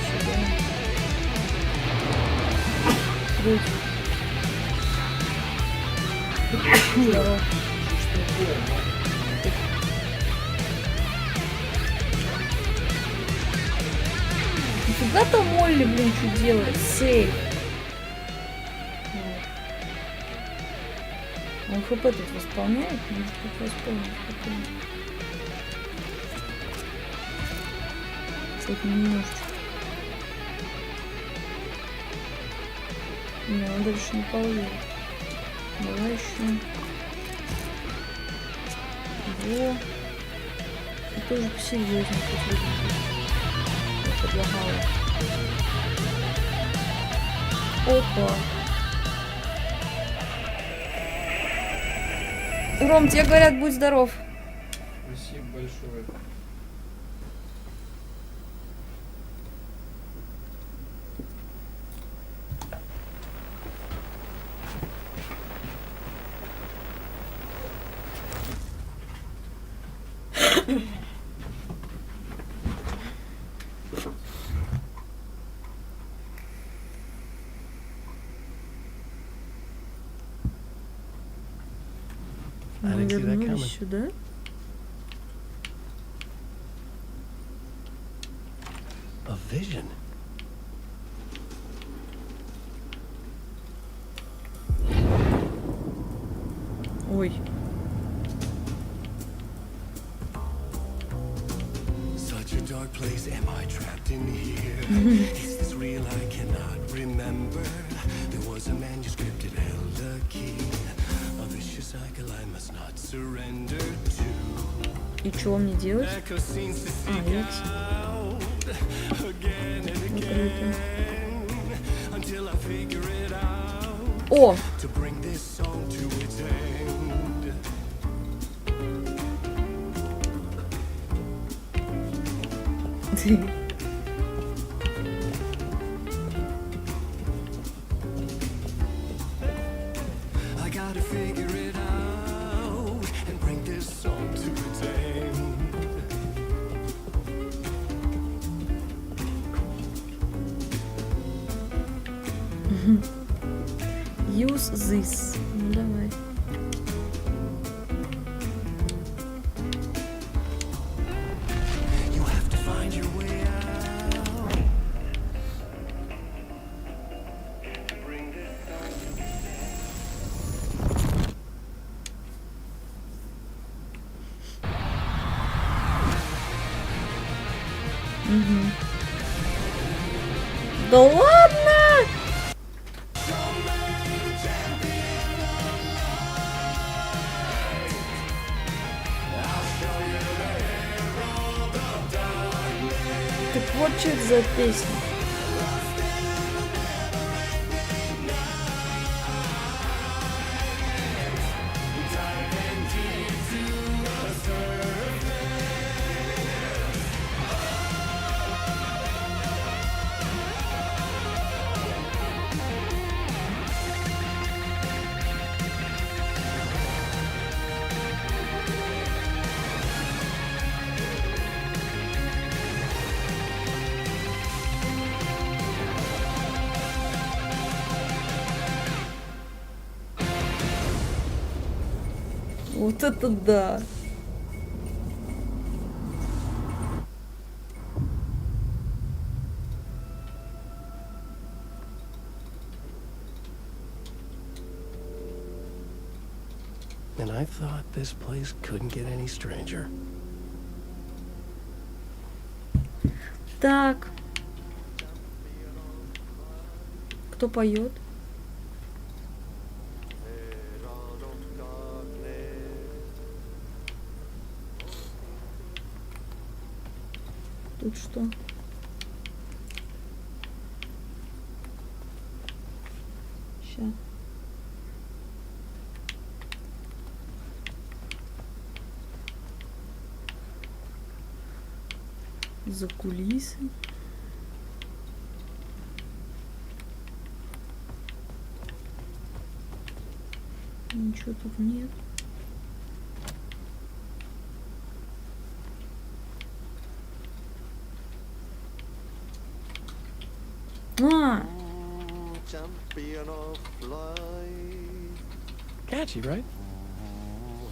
Сюда. Здорово. Нифига там Молли, блин, что делает? Сейф. Он хп тут восполняет, может быть восполнить потом. Кстати, немножечко. Не, он дальше не ползет. Давай еще. Во. И тоже посерьезнее тут выглядит. Я предлагала. Опа. Ром, тебе говорят, будь здоров. Спасибо большое. Мы вернулись сюда. A vision. Ой. Such a dark place, am I trapped in here? Is this real? I cannot remember. There was a manuscript, it held a key. A vicious cycle I must not surrender to. И что мне делать? Лекс. О! I gotta figure it out and bring this song to its end. Use this. Ну давай. You have to find your way out. Bring this song to its end. Да ладно! Так вот что это за песня. Вот это да. And I thought this place couldn't get any stranger. Так. Кто поет? Тут что? Ща. За кулисы. Ничего тут нет. А! Champion of light, Catchy, right?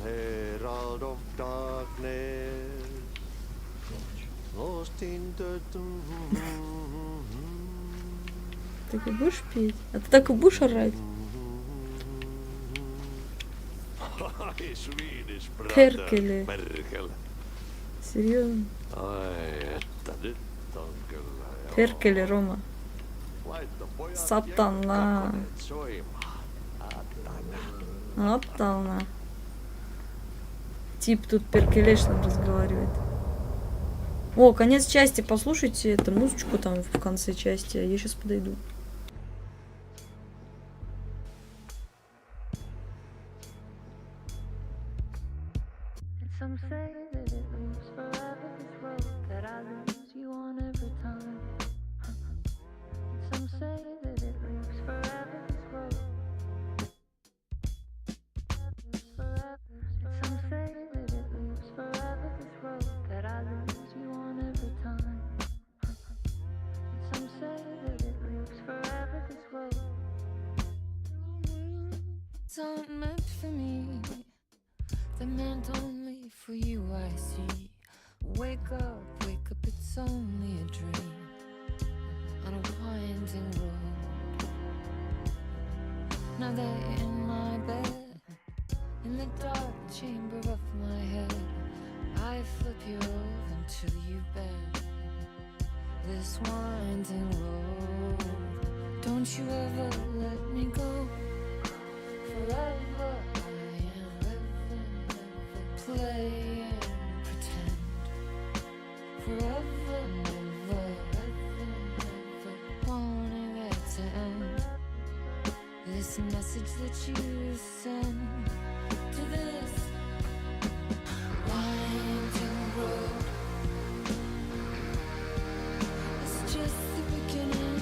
herald of darkness, lost in the Так и будешь петь? А ты так и будешь орать? Swedish brother. Perkele. Perkele. Серьезно? Ой, это не только. Перкеле, Рома. Laittopoja Satana. kakkonet soimaan. Атана. Тип тут перкелешным разговаривает. О, конец части. Послушайте эту музычку там в конце части. Я сейчас подойду. Some say that it moves forever, this road that I lose you on every time. Some say that it moves forever, this road. Some say that it moves forever, this road that I lose you on every time. Some say that it moves forever, this road. It's not meant for me. The meant only for you, I see. Wake up, it's only a dream on a winding road. Now they're in my bed, in the dark chamber of my head. I flip you over until you bend this winding road. Don't you ever let me go. Forever I am living, play and pretend. Forever, never, wanting it to end. This message that you send to this winding road. It's just the beginning,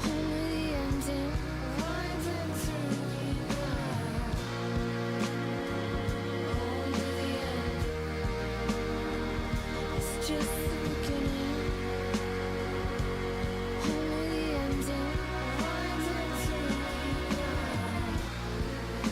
only the ending. Winding through the night, only the end. It's just the beginning, only the ending. Winding through the night.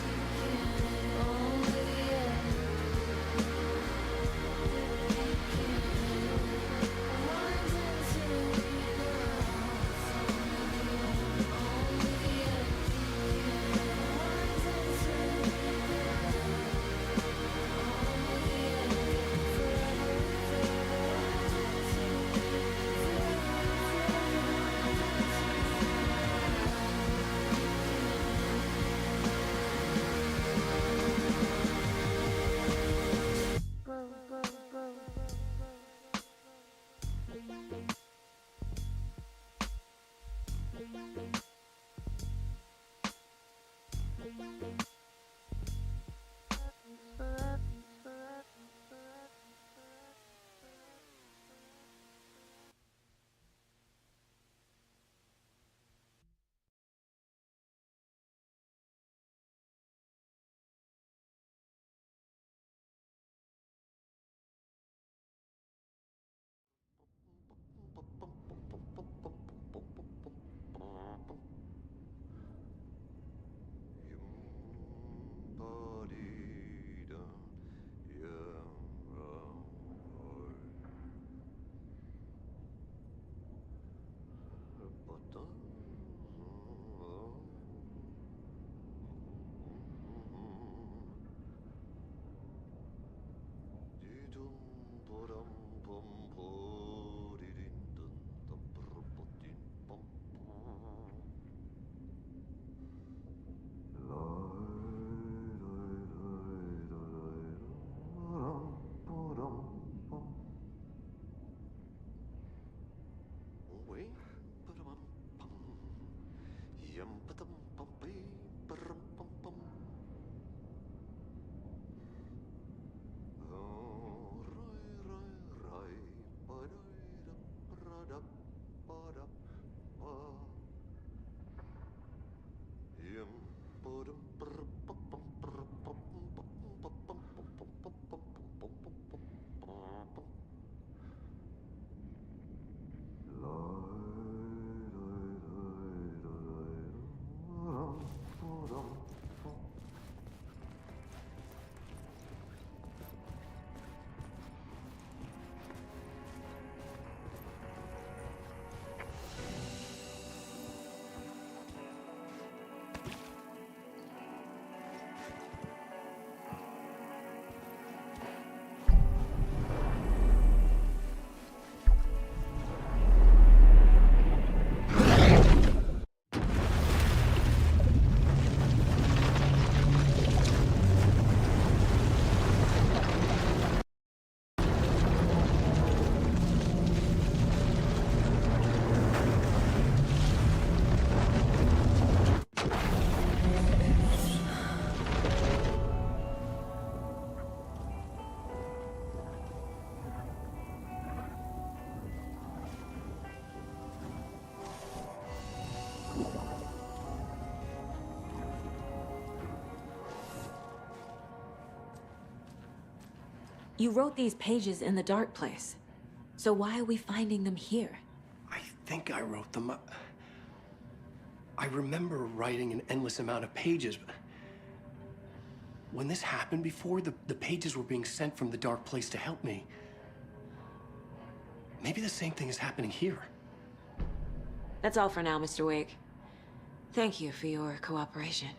You wrote these pages in the dark place. So why are we finding them here? I think I wrote them. I remember writing an endless amount of pages. When this happened before, the pages were being sent from the dark place to help me. Maybe the same thing is happening here. That's all for now, Mr. Wake. Thank you for your cooperation.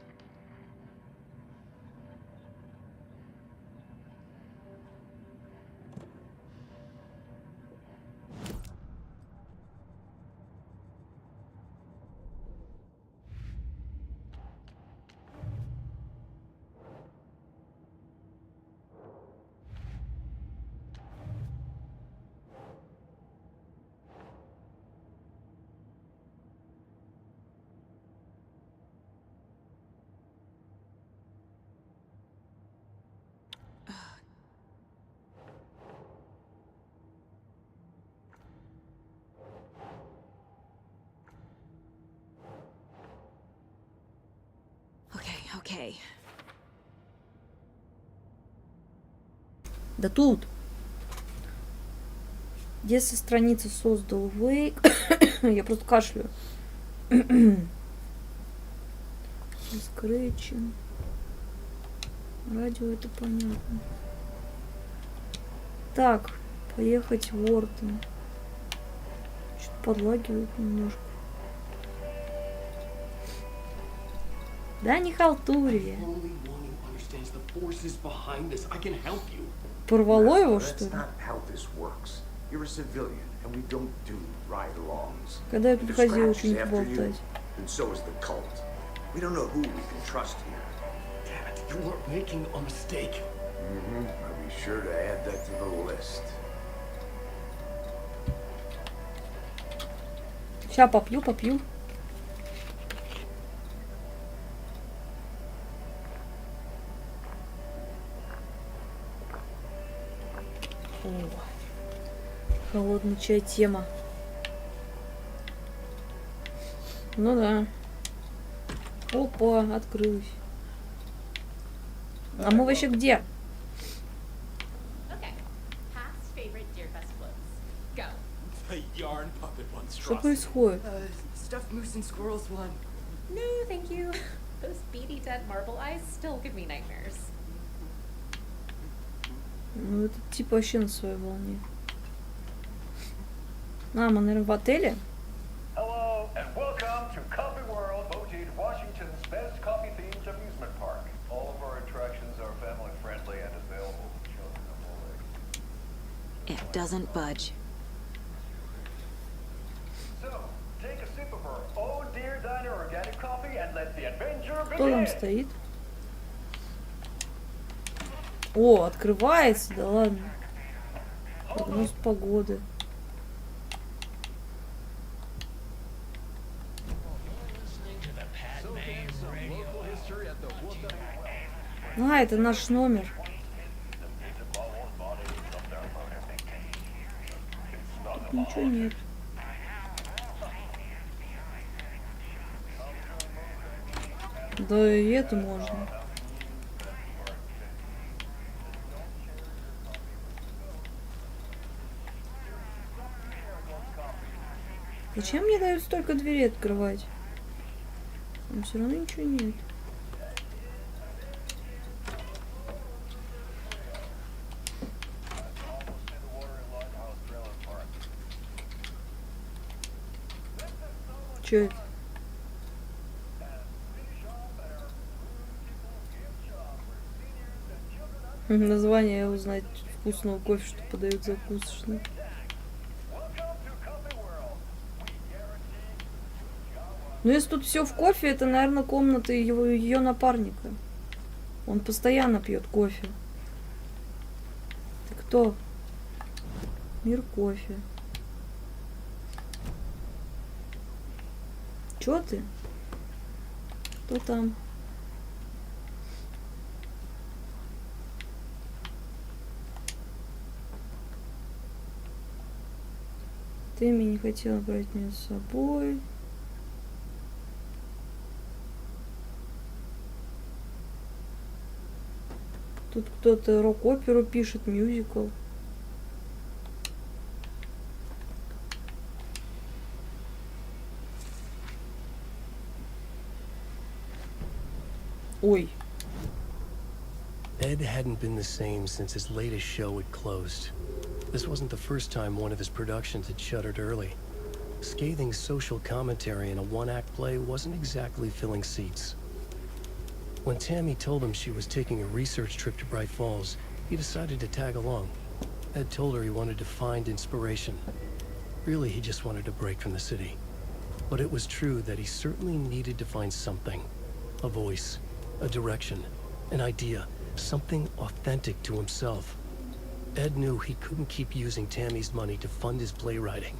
Okay. Да тут. Если страницу создал Вейк. Я просто кашляю. Скретчи. Радио, это понятно. Так, поехать в Уортон. Что-то подлагивает немножко. Да не халтурия. Порвало его, что ли? Когда я приходил ученику болтать. Ща попью. Холодный чай тема. Ну да. Опа, открылась. А мы вообще где? Что происходит? No, thank you. Those beady dead marble eyes still give me nightmares. Ну, это типа вообще на своей волне. А, мы, наверное, в отеле? Hello and welcome doesn't budge. Кто там стоит? О, открывается, да ладно. Прогноз погоды. А, это наш номер. Тут ничего нет. Да и это можно. Зачем мне дают столько дверей открывать? Там все равно ничего нет. Чё это? Название узнать вкусного кофе, что подают закусочный. Ну, если тут все в кофе, это, наверное, комната ее напарника. Он постоянно пьет кофе. Ты кто? Мир кофе. Чё ты? Кто там? Ты меня не хотела брать меня с собой. Тут кто-то рок-оперу пишет, мюзикл. Ой. Ed hadn't been the same since his latest show had closed. This wasn't the first time one of his productions had shuttered early. Scathing social commentary in a one-act play wasn't exactly filling seats. When Tammy told him she was taking a research trip to Bright Falls, he decided to tag along. Ed told her he wanted to find inspiration. Really, he just wanted a break from the city. But it was true that he certainly needed to find something. A voice, a direction, an idea, something authentic to himself. Ed knew he couldn't keep using Tammy's money to fund his playwriting.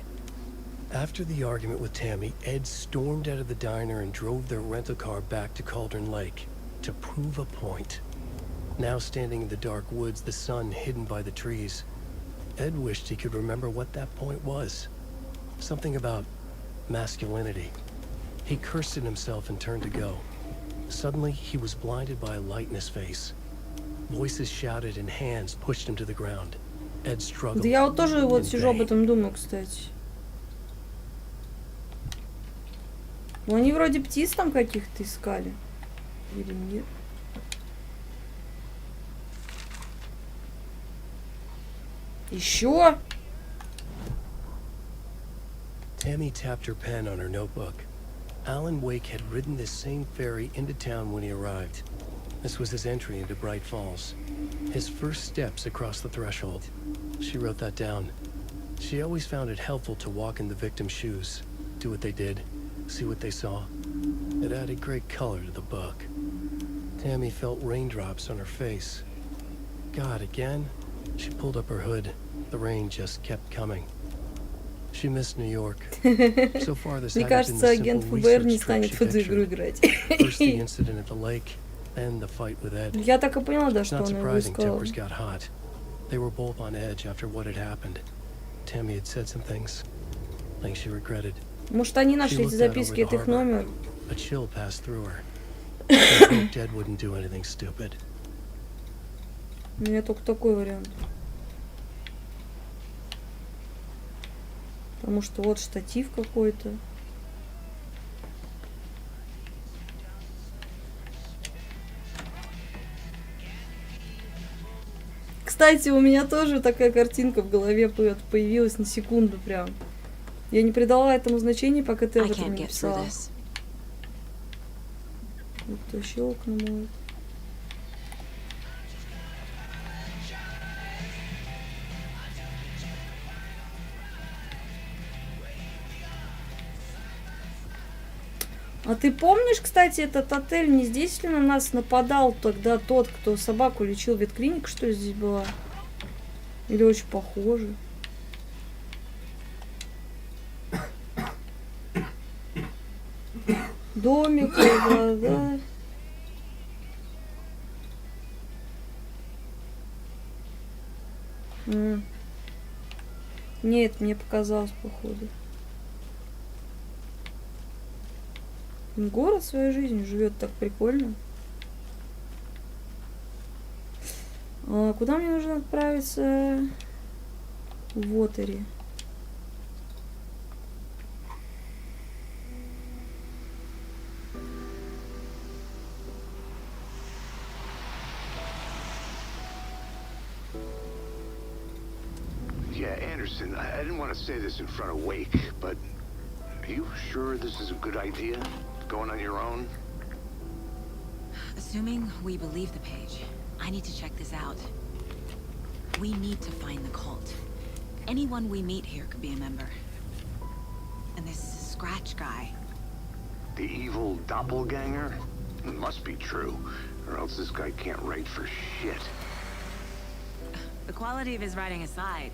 After the argument with Tammy, Ed stormed out of the diner and drove their rental car back to Cauldron Lake to prove a point. Now standing in the dark woods, the sun hidden by the trees, Ed wished he could remember what that point was. Something about masculinity. He cursed at himself and turned to go. Suddenly, he was blinded by a light in his face. Voices shouted and hands pushed him to the ground. Ed struggled. Да я вот тоже вот сижу об этом думаю, кстати. Ну они вроде птиц там каких-то искали. Или нет? Еще? Tammy tapped her pen on her notebook. Alan Wake had ridden this same ferry into town when he arrived. This was his entry into Bright Falls. His first steps across the threshold. She wrote that down. She always found it helpful to walk in the victim's shoes, do what they did, see what they saw. It added great color to the book. Tammy felt raindrops on her face. God, again? She pulled up her hood. The rain just kept coming. She missed New York. So far, this Мне hadn't been кажется, the агент simple ФБР не research trip станет she в эту игру pictured. играть. First the incident at the lake, then the fight with Ed. Я так и поняла, да, It's что not он его surprising искал. tempers got hot. They were both on edge after what had happened. Tammy had said some things she regretted. Может, они She нашли эти looked out записки, over the это их harbor. номер. A chill passed through her. She hoped Ed wouldn't do anything stupid. У меня только такой вариант. Потому что вот штатив какой-то. Кстати, у меня тоже такая картинка в голове появилась на секунду прям. Я не придала этому значения, пока ты об этом не писала. Вот вообще окна моют. А ты помнишь, кстати, этот отель? Не здесь ли на нас нападал тогда тот, кто собаку лечил? Ветклиника, что ли, здесь была? Или очень похоже? Домик, да. Нет, мне показалось, походу. Город своей жизнью живет так прикольно. А куда мне нужно отправиться? В Уотере. Yeah, Anderson, I didn't want to say this in front of Wake, but are you sure this is a good idea? Going on your own? Assuming we believe the page, I need to check this out. We need to find the cult. Anyone we meet here could be a member. And this Scratch guy. The evil doppelganger? It must be true, or else this guy can't write for shit. The quality of his writing aside,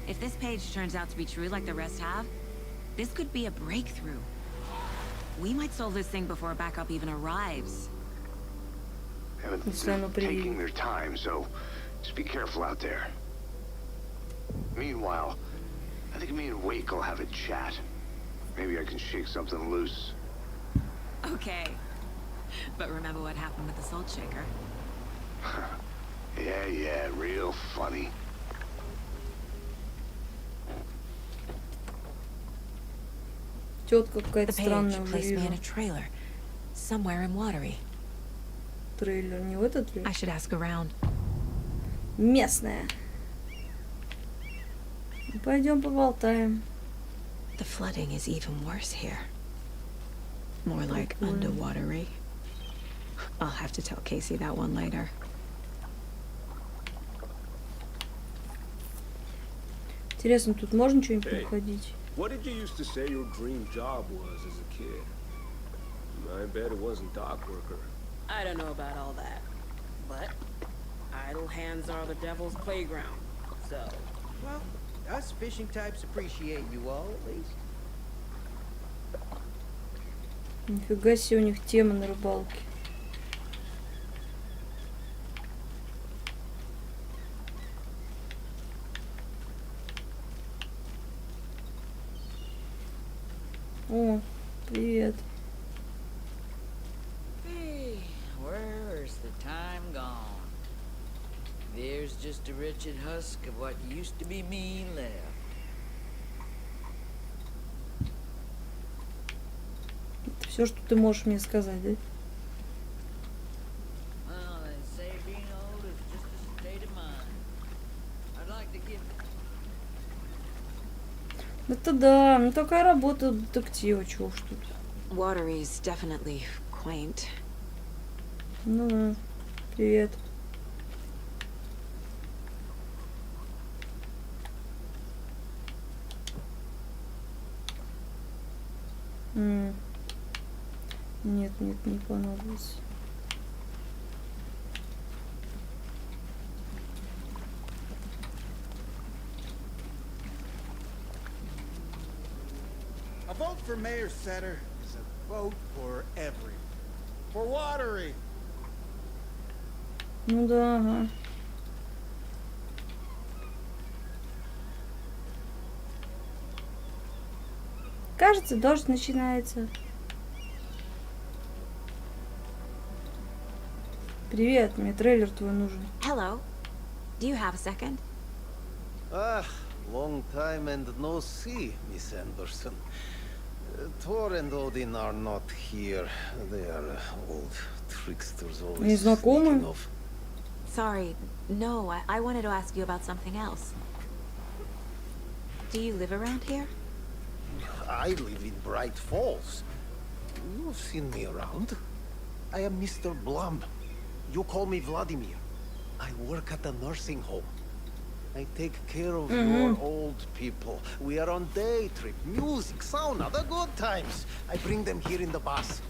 if this page turns out to be true like the rest have, this could be a breakthrough. We might solve this thing before a backup even arrives. Yeah, they're taking their time, so just be careful out there. Meanwhile, I think me and Wake will have a chat. Maybe I can shake something loose. Okay. But remember what happened with the Salt Shaker? Yeah, real funny. Тетка какая-то странная уже placed me in вижу. a trailer, somewhere in Watery. Трейлер, не в этот ли? I should ask around. Местная. Пойдем поболтаем. The flooding is even worse here. More like underwatery. I'll have to tell Casey that one later. Интересно, тут можно что-нибудь проходить? What did you used to say your dream job was as a kid? I bet it wasn't dock worker. I don't know about all that, but idle hands are the devil's playground, so... Well, us fishing types appreciate you all, at least. Нифига себе, у них тема на рыбалке. О, привет. Hey, where's the time gone? There's just a wretched husk of what used to be me left. Это все, что ты можешь мне сказать, да? Well, they say being old is just a state of mind. I'd like to give... Это да, ну такая работа детектива, чего уж тут. Watery is definitely quaint. Ну, привет. Нет, не понадобится. A vote for Mayor Setter is a vote for everyone. For Watery. Ну да, ага. Кажется, дождь начинается. Привет, мне трейлер твой нужен. Hello. Do you have a second? Ah, long time and no see, Miss Anderson. Thor and Odin are not here. They are old tricksters always speaking of. Sorry, no, I wanted to ask you about something else. Do you live around here? I live in Bright Falls. You've seen me around. I am Mr. Blum. You call me Vladimir. I work at a nursing home. I take care of your old people. We are on day trip, music, sauna, the good times. I bring them here in the bus.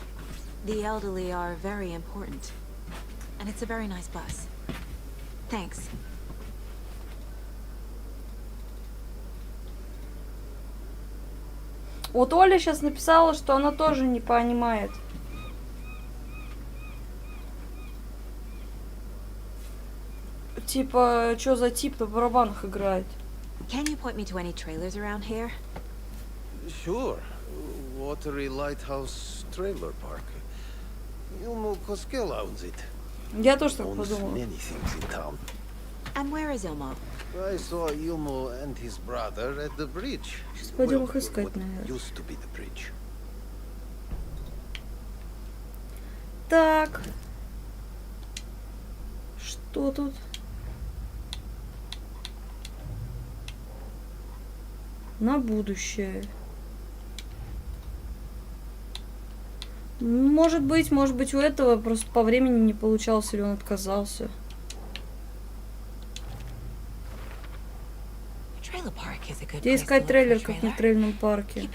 The elderly are very important. And it's a very nice bus. Thanks. Вот Оля сейчас написала, что она тоже не понимает. Типа, что за тип на барабанах играет? Can you point me to any trailers around here? Sure. Watery Lighthouse Trailer Park. Ilmo Koskela owns it. Я тоже так Owns подумала. many things in town. And where is Ilmo? I saw Ilmo and his brother at the bridge. Сейчас пойдем их Well, искать, what наверное. used to be the bridge. Так. Что тут? На будущее. Может быть, у этого просто по времени не получалось, или он отказался. Где искать трейлер, как не в трейлерном парке?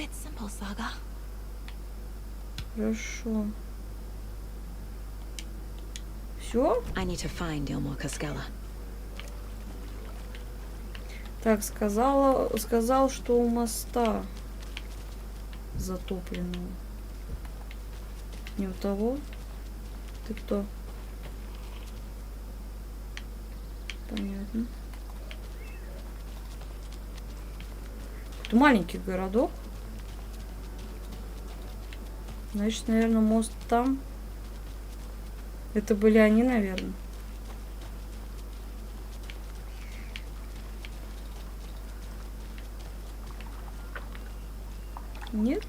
Хорошо. Все? Так, сказал, что у моста затопленного. Не у того? Ты кто? Понятно. Это маленький городок. Значит, наверное, мост там. Это были они, наверное. Нет?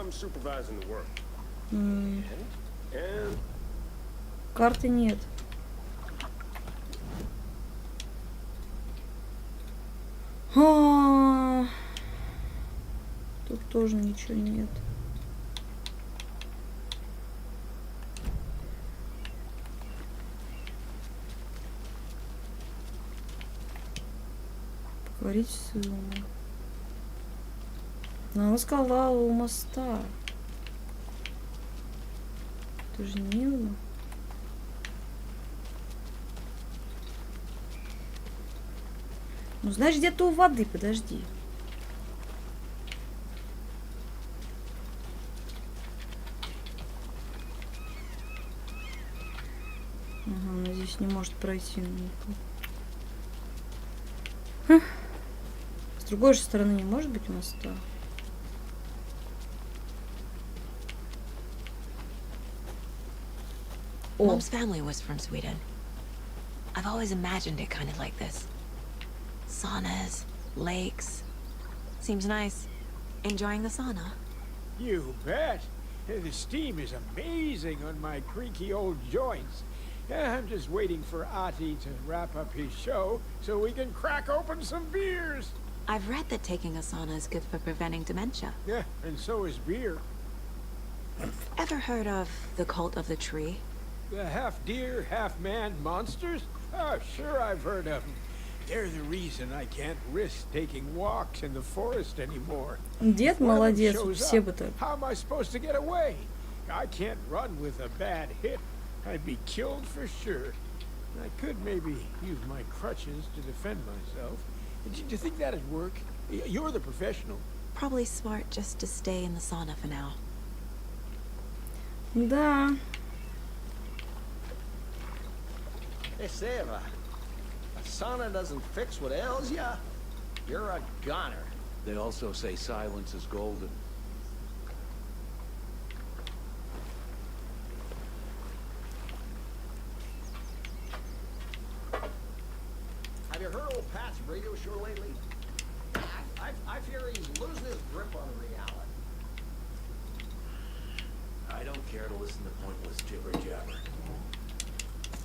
I'm supervising the work. And... And Карты нет. Тут тоже ничего нет. Поговорить с Илмой. Но она сказала у моста. Это же не Илма. Ну, знаешь, где-то у воды, подожди. Ага, она здесь не может пройти. С другой же стороны не может быть моста. Mom's family was from Sweden. I've always imagined it kind of like this. Saunas, lakes. Seems nice. Enjoying the sauna? You bet. The steam is amazing on my creaky old joints. I'm just waiting for Ati to wrap up his show so we can crack open some beers. I've read that taking a sauna is good for preventing dementia. Yeah, and so is beer. Ever heard of the cult of the tree? The half-deer, half-man monsters? Oh, sure I've heard of them. They're the reason I can't risk taking walks in the forest anymore. Дед молодец, все бы так. How am I supposed to get away? I can't run with a bad hit. I'd be killed for sure. I could maybe use my crutches to defend myself. Do you think that'd work? You're the professional. Probably smart just to stay in the sauna for now. Да. Hey, Sarah. A sauna doesn't fix what ails ya. You're a goner. They also say silence is golden. Have you heard old Pat's radio show lately? I fear he's losing his grip on reality. I don't care to listen to pointless jibber jabber.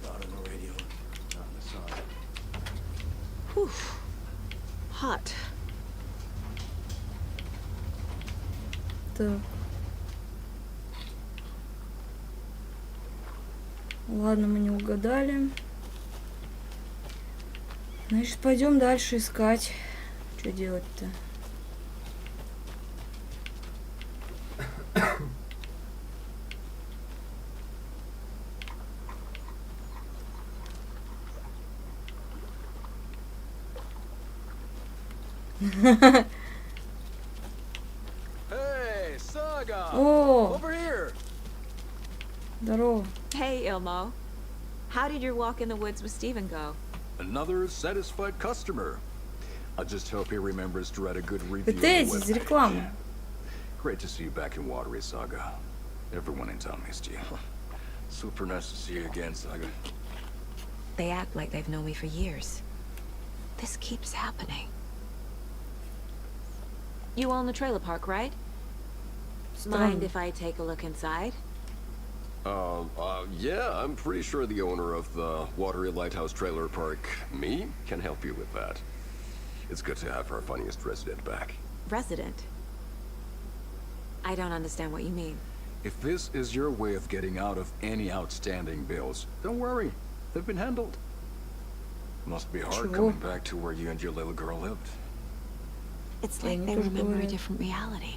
Not on the radio, not in the sun. Whew. Hot. Так. Ладно, мы не угадали. Значит, пойдем дальше искать. Что делать-то? Hey, Saga! О! Over here! Здорово. Hey, Ilmo. How did your walk in the woods with Steven go? Another satisfied customer. I just hope he remembers to write a good review. Это эти из рекламы. Great to see you back in Watery, Saga. Everyone in town missed you. Super nice to see you again, Saga. They act like they've known me for years. This keeps happening. You own the trailer park, right? Mind if I take a look inside? Yeah, I'm pretty sure the owner of the Watery Lighthouse Trailer Park, me, can help you with that. It's good to have our funniest resident back. Resident? I don't understand what you mean. If this is your way of getting out of any outstanding bills, don't worry. They've been handled. Must be hard coming back to where you and your little girl lived. It's like they remember a different reality.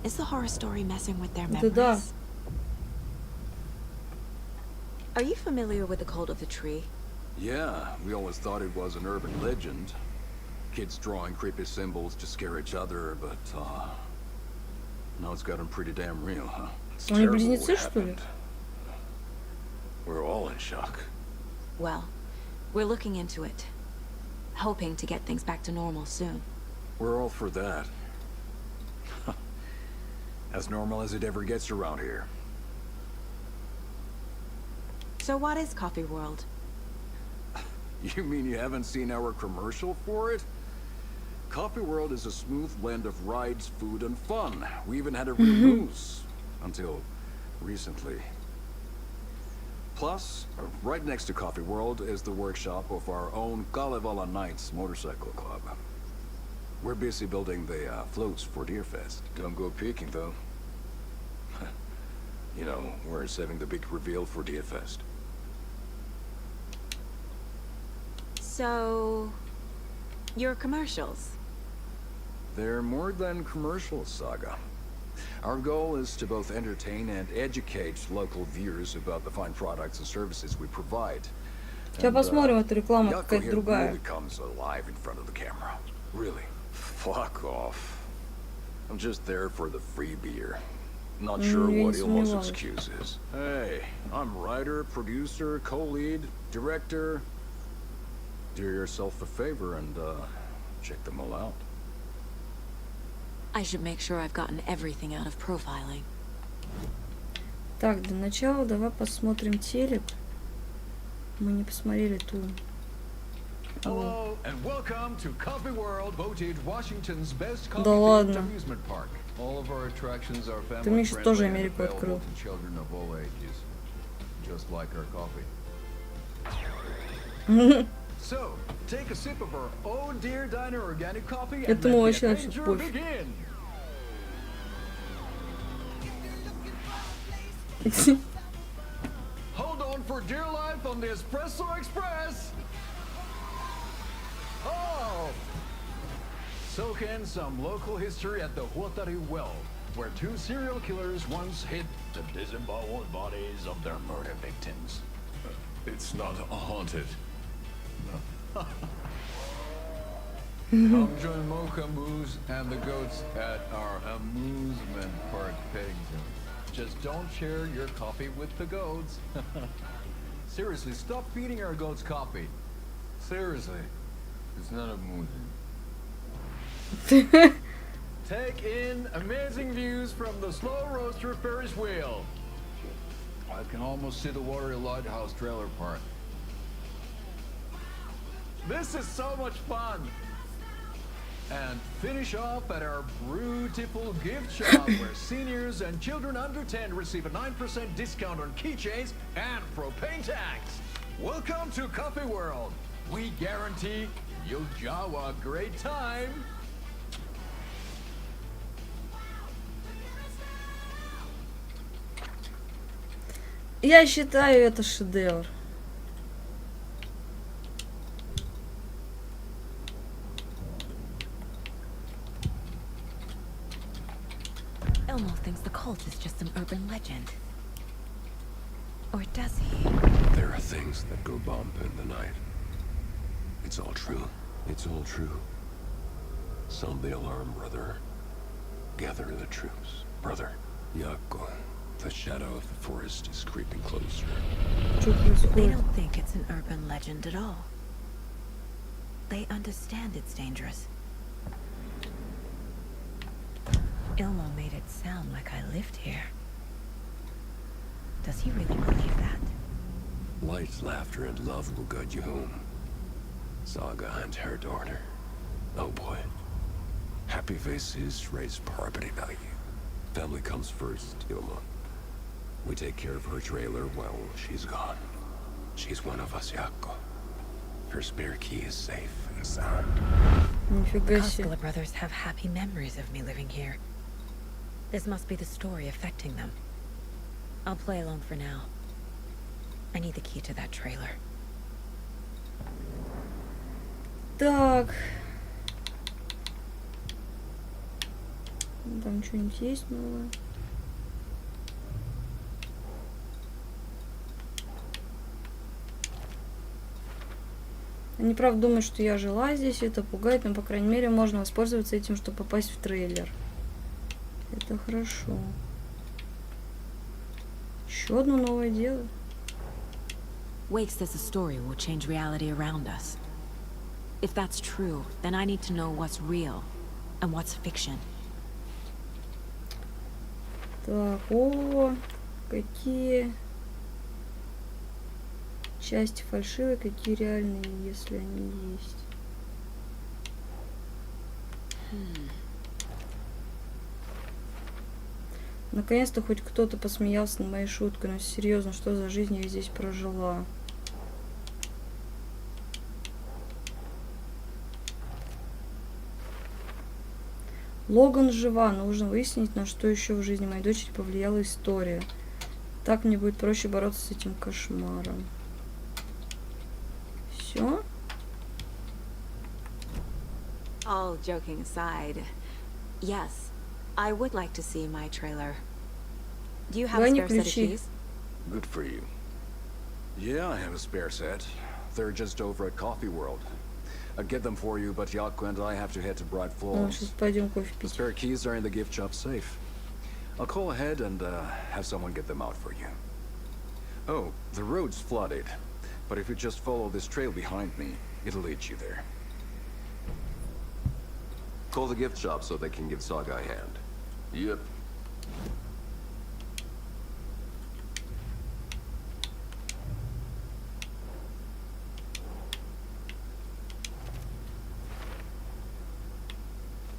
Is the horror story messing with their memories? Да. Are you familiar with the cult of the tree? Yeah, we always thought it was an urban legend. Kids drawing creepy symbols to scare each other, but now it's gotten pretty damn real, huh? It's Они terrible близнецы, what что ли? happened. We're all in shock. Well, we're looking into it. Hoping to get things back to normal soon. We're all for that. As normal as it ever gets around here. So what is Coffee World? You mean you haven't seen our commercial for it? Coffee World is a smooth blend of rides, food, and fun. We even had a real moose. Until recently. Plus, right next to Coffee World is the workshop of our own Kalevala Knights motorcycle club. We're busy building the floats for Deerfest. Don't go peeking, though. You know, we're saving the big reveal for Deerfest. So, your commercials? They're more than commercials, Saga. Our goal is to both entertain and educate local viewers about the fine products and services we provide. Сейчас посмотрим, эту рекламу Yako какая-то here другая. really comes alive in front of the camera. Really. Fuck off. I'm just there for the free beer. Not sure Я what не Ilmo's сомневалась. excuse is. Hey, I'm writer, producer, co-lead, director. Do yourself a favor and check them all out. I should make sure I've gotten everything out of profiling. Так, для начала давай посмотрим телек. Мы не посмотрели ту. Hello and welcome to Coffee World, voted Washington's best Да ладно. amusement park. All of our attractions are Ты мне сейчас тоже family-friendly and Америку открыл. available to children of all ages, just like our coffee. So, take a sip of our Oh Dear Diner organic coffee and Этому let the вообще вообще adventure пофиг. begin. Hold on for dear life on the Espresso Express. Oh! Soak in some local history at the Huatari Well, where two serial killers once hid the disemboweled bodies of their murder victims. It's not haunted. No. Come join Mocha Moose and the goats at our amusement park petting zoo. Just don't share your coffee with the goats. Seriously, stop feeding our goats coffee. Seriously, it's not amusing. Take in amazing views from the slow roaster Ferris wheel. I can almost see the Watery Lighthouse Trailer Park. This is so much fun! And finish off at our beautiful gift shop where seniors and children under 10 receive a 9% discount on keychains and propane tanks. Welcome to Coffee World. We guarantee you'll jaw a great time. Я считаю, это шедевр. Elmo thinks the cult is just some urban legend. Or does he? There are things that go bump in the night. It's all true. It's all true. Sound the alarm, brother. Gather the troops, brother. Yako, the shadow of the forest is creeping closer. They don't think it's an urban legend at all. They understand it's dangerous. Ilmo made it sound like I lived here. Does he really believe that? Light, laughter, and love will guide you home. Saga and her daughter. Oh boy. Happy faces raise property value. Family comes first, Ilmo. We take care of her trailer while she's gone. She's one of us, Yako. Her spare key is safe and sound. The Koskela brothers have happy memories of me living here. This must be the story affecting them. I'll play alone for now. I need the key to that trailer. Так. Там что-нибудь есть новое? Они, правда, думают, что я жила здесь, это пугает, но, по крайней мере, можно воспользоваться этим, чтобы попасть в трейлер. Это хорошо. Еще одно новое дело. Wake says the story will change reality around us. If that's true, then I need to know what's real and what's fiction. Так, о, какие части фальшивые, какие реальные, если они есть. Наконец-то хоть кто-то посмеялся над моей шуткой, но серьезно, что за жизнь я здесь прожила? Логан жива, нужно выяснить, на что еще в жизни моей дочери повлияла история. Так мне будет проще бороться с этим кошмаром. Все? All joking aside, yes, I would like to see my trailer. Do you have a spare set of keys? Good for you. Yeah, I have a spare set. They're just over at Coffee World. I'll get them for you, but Yako and I have to head to Bright Falls. The spare keys are in the gift shop safe. I'll call ahead and have someone get them out for you. Oh, the road's flooded, but if you just follow this trail behind me, it'll lead you there. Call the gift shop so they can give Saga a hand. Yep.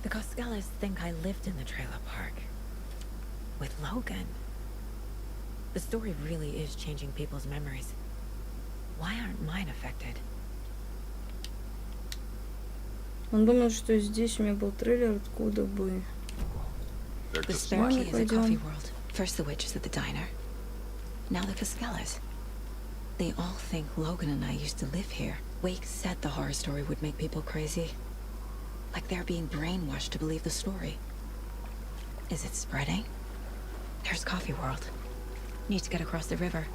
The Koskelas think I lived in the trailer park. With Logan. The story really is changing people's memories. Why aren't mine affected? Он думает, что здесь у меня был трейлер, откуда бы. The spare key is at Coffee World. First the witches at the diner. Now the Koskelas. They all think Logan and I used to live here. Wake said the horror story would make people crazy. Like they're being brainwashed to believe the story. Is it spreading? There's Coffee World. Need to get across the river.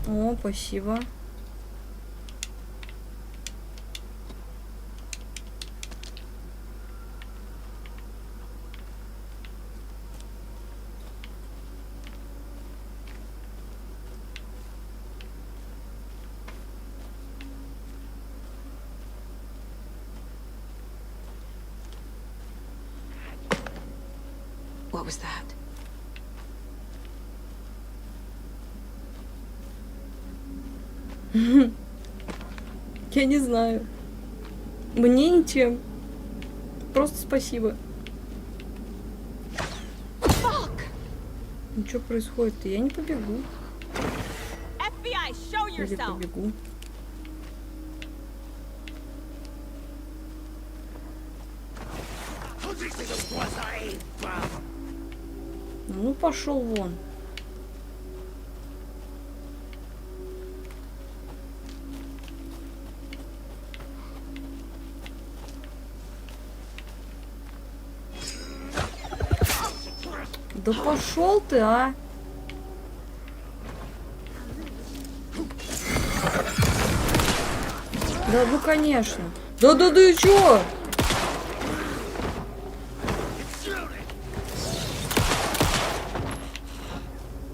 О, спасибо. What was that? Я не знаю. Мне ничем. Просто спасибо. Ну что происходит-то? Я не побегу. FBI, show Или yourself. побегу. Ну, пошел вон. Да пошел ты, а! Да, ну конечно. Да и чё?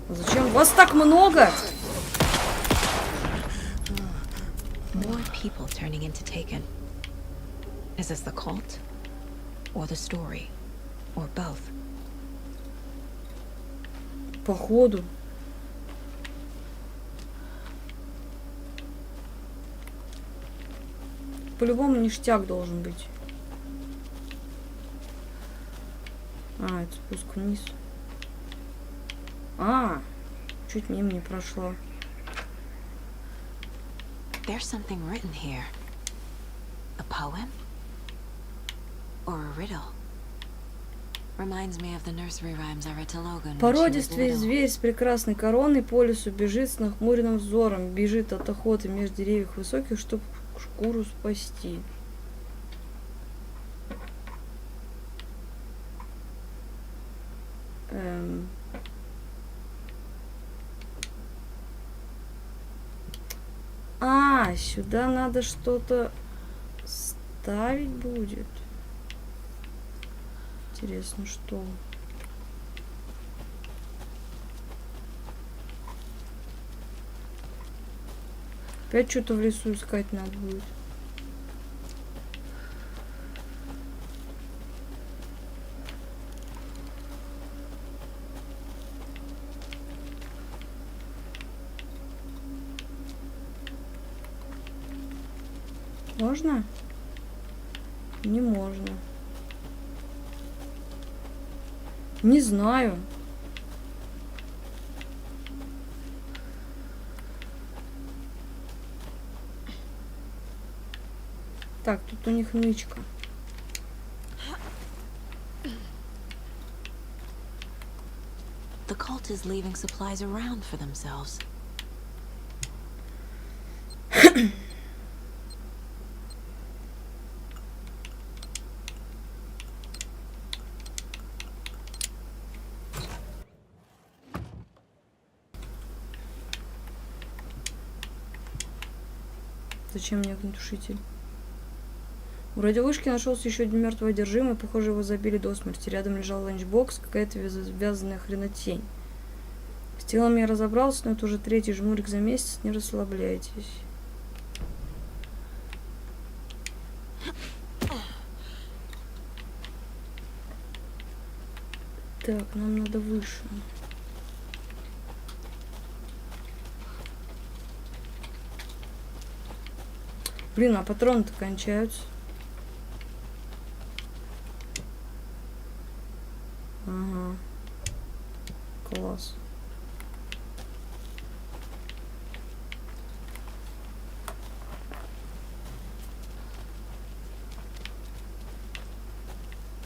Зачем вас так много? More people turning into Taken. Is this the cult? Or the story? Or both? Походу. По-любому ништяк должен быть. А, это спуск вниз. А, чуть мимо не прошла. There's something written here. A poem? Or a riddle? Reminds me of the nursery rhymes I read to Logan. Породистый зверь с прекрасной короной по лесу бежит с нахмуренным взором, бежит от охоты между деревьев высоких, чтоб шкуру спасти. А, сюда надо что-то ставить будет. Интересно, что? Опять что-то в лесу искать надо будет. Можно? Не можно. Не знаю. Так, тут у них нычка. The cult is leaving supplies around for themselves. Зачем мне огнетушитель? У радиовышки нашелся еще один мертвый одержимый, похоже, его забили до смерти. Рядом лежал ланчбокс, какая-то вязаная хренотень. С телом я разобрался, но это уже третий жмурик за месяц, не расслабляйтесь. Так, нам надо выше. Блин, а патроны-то кончаются. Ага. Класс.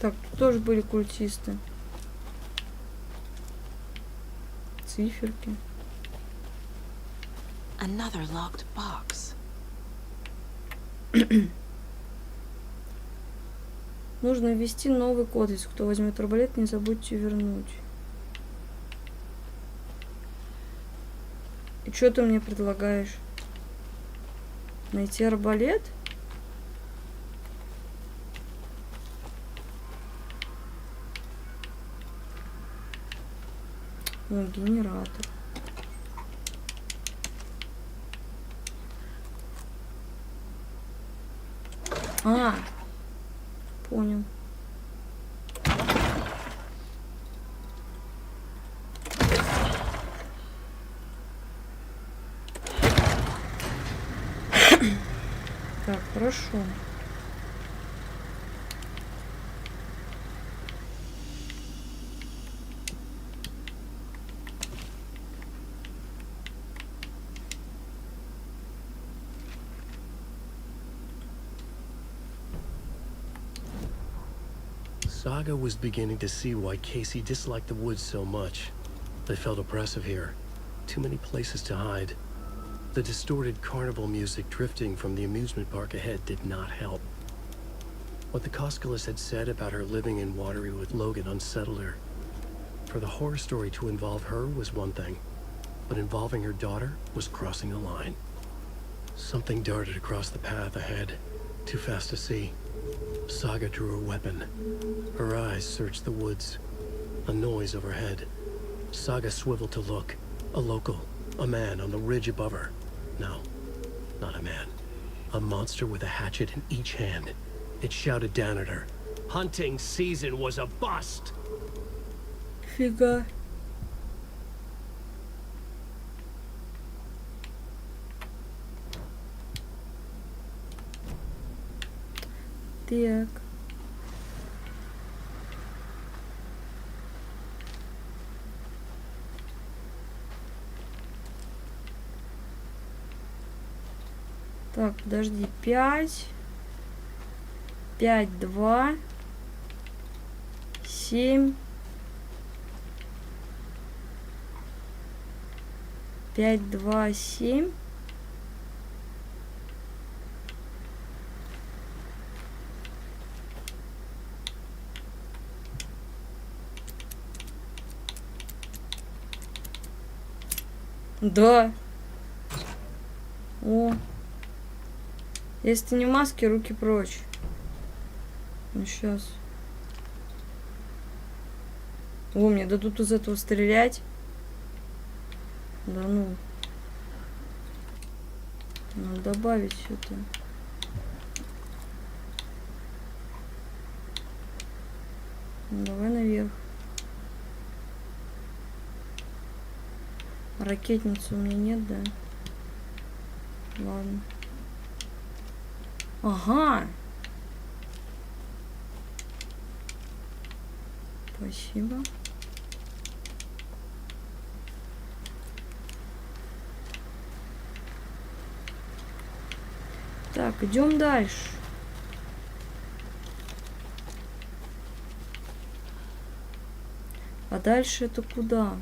Так, тут тоже были культисты. Циферки. Another locked box. Нужно ввести новый код. Если кто возьмет арбалет, не забудьте вернуть. И что ты мне предлагаешь? Найти арбалет? О, генератор. А, понял. Так, хорошо. Saga was beginning to see why Casey disliked the woods so much. They felt oppressive here. Too many places to hide. The distorted carnival music drifting from the amusement park ahead did not help. What the Koskalis had said about her living in Watery with Logan unsettled her. For the horror story to involve her was one thing, but involving her daughter was crossing the line. Something darted across the path ahead, too fast to see. Saga drew her weapon. Her eyes searched the woods. A noise overhead. Saga swiveled to look. A local. A man on the ridge above her. No, not a man. A monster with a hatchet in each hand. It shouted down at her. Hunting season was a bust! Фига. Так. Так, подожди. 5, 5, 2, 7, 5, 2, 7. Да. О. Если ты не в маске, руки прочь. Ну, сейчас. О, мне дадут из этого стрелять. Да ну. Надо добавить это. Давай наверх. Ракетницы у меня нет, да? Ладно. Ага. Спасибо. Так, идем дальше. А дальше это куда?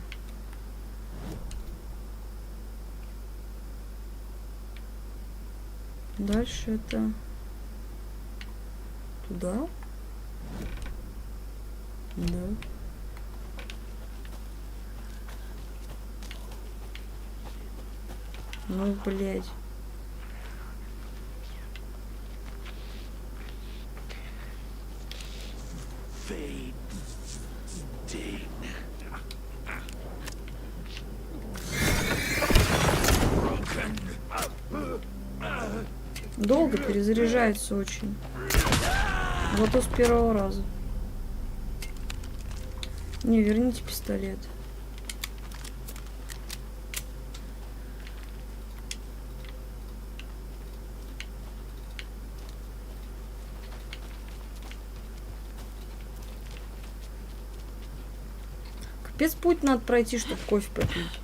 Дальше это туда? Да. Ну, блядь. Долго перезаряжается очень. Вот с первого раза. Не, верните пистолет. Капец, путь надо пройти, чтобы кофе попить.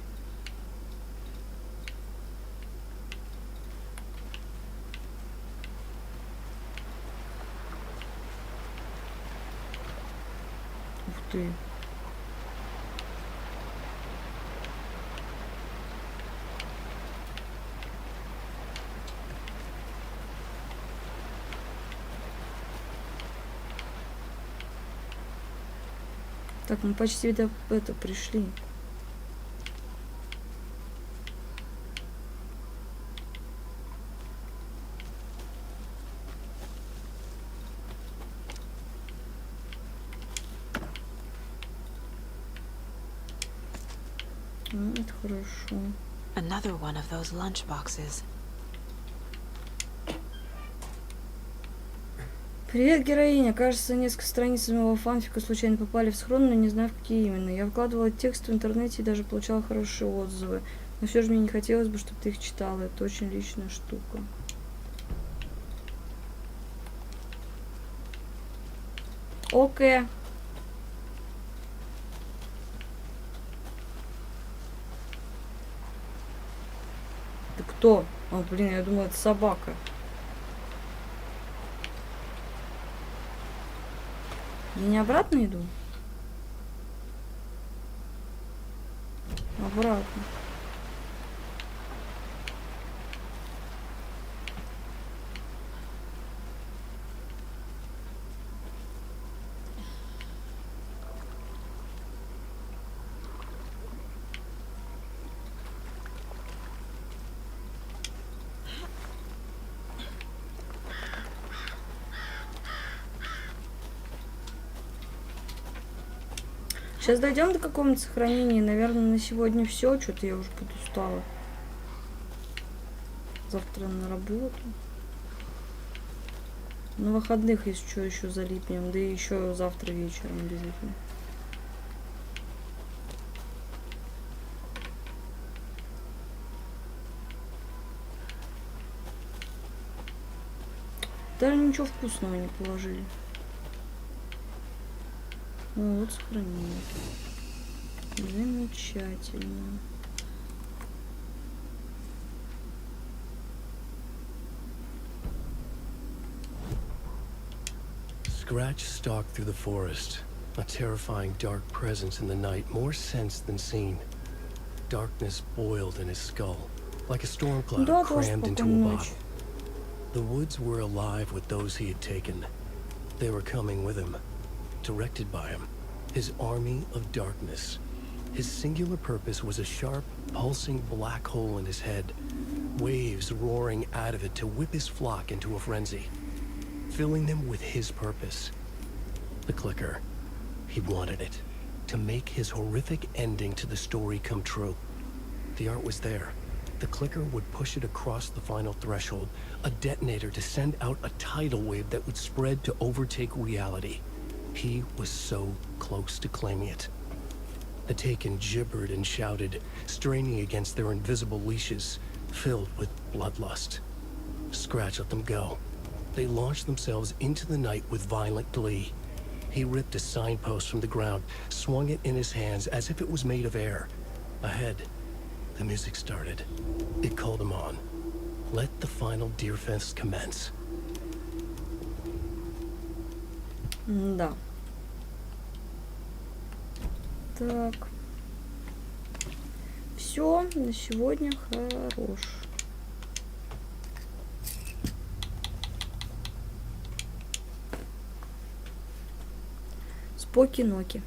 Ух ты. Так, мы почти до это пришли. Ну, это хорошо. Another one of those lunch boxes. Привет, героиня. Кажется, несколько страниц из моего фанфика случайно попали в схрон, но не знаю, в какие именно. Я вкладывала текст в интернете и даже получала хорошие отзывы. Но все же мне не хотелось бы, чтобы ты их читала. Это очень личная штука. Окей. Ты кто? О, блин, я думала, это собака. Я не обратно иду? Обратно. Сейчас дойдем до какого-нибудь сохранения. Наверное, на сегодня все. Что-то я уже подустала. Завтра на работу. На выходных, если что, еще залипнем. Да и еще завтра вечером обязательно. Даже ничего вкусного не положили. Ну вот сохранение. Замечательно. Scratch stalked through the forest, a terrifying dark presence in the night, more sensed than seen. Darkness boiled in his skull, like a storm cloud crammed into a bottle. The woods were alive with those he had taken. They were coming with him, directed by him, his army of darkness. His singular purpose was a sharp, pulsing black hole in his head, waves roaring out of it to whip his flock into a frenzy, filling them with his purpose. The clicker. He wanted it, to make his horrific ending to the story come true. The art was there. The clicker would push it across the final threshold, a detonator to send out a tidal wave that would spread to overtake reality. He was so close to claiming it. The Taken gibbered and shouted, straining against their invisible leashes, filled with bloodlust. Scratch let them go. They launched themselves into the night with violent glee. He ripped a signpost from the ground, swung it in his hands as if it was made of air. Ahead, the music started. It called him on. Let the final deer fest commence. Да. Так. Все, на сегодня хорош. Споки-ноки.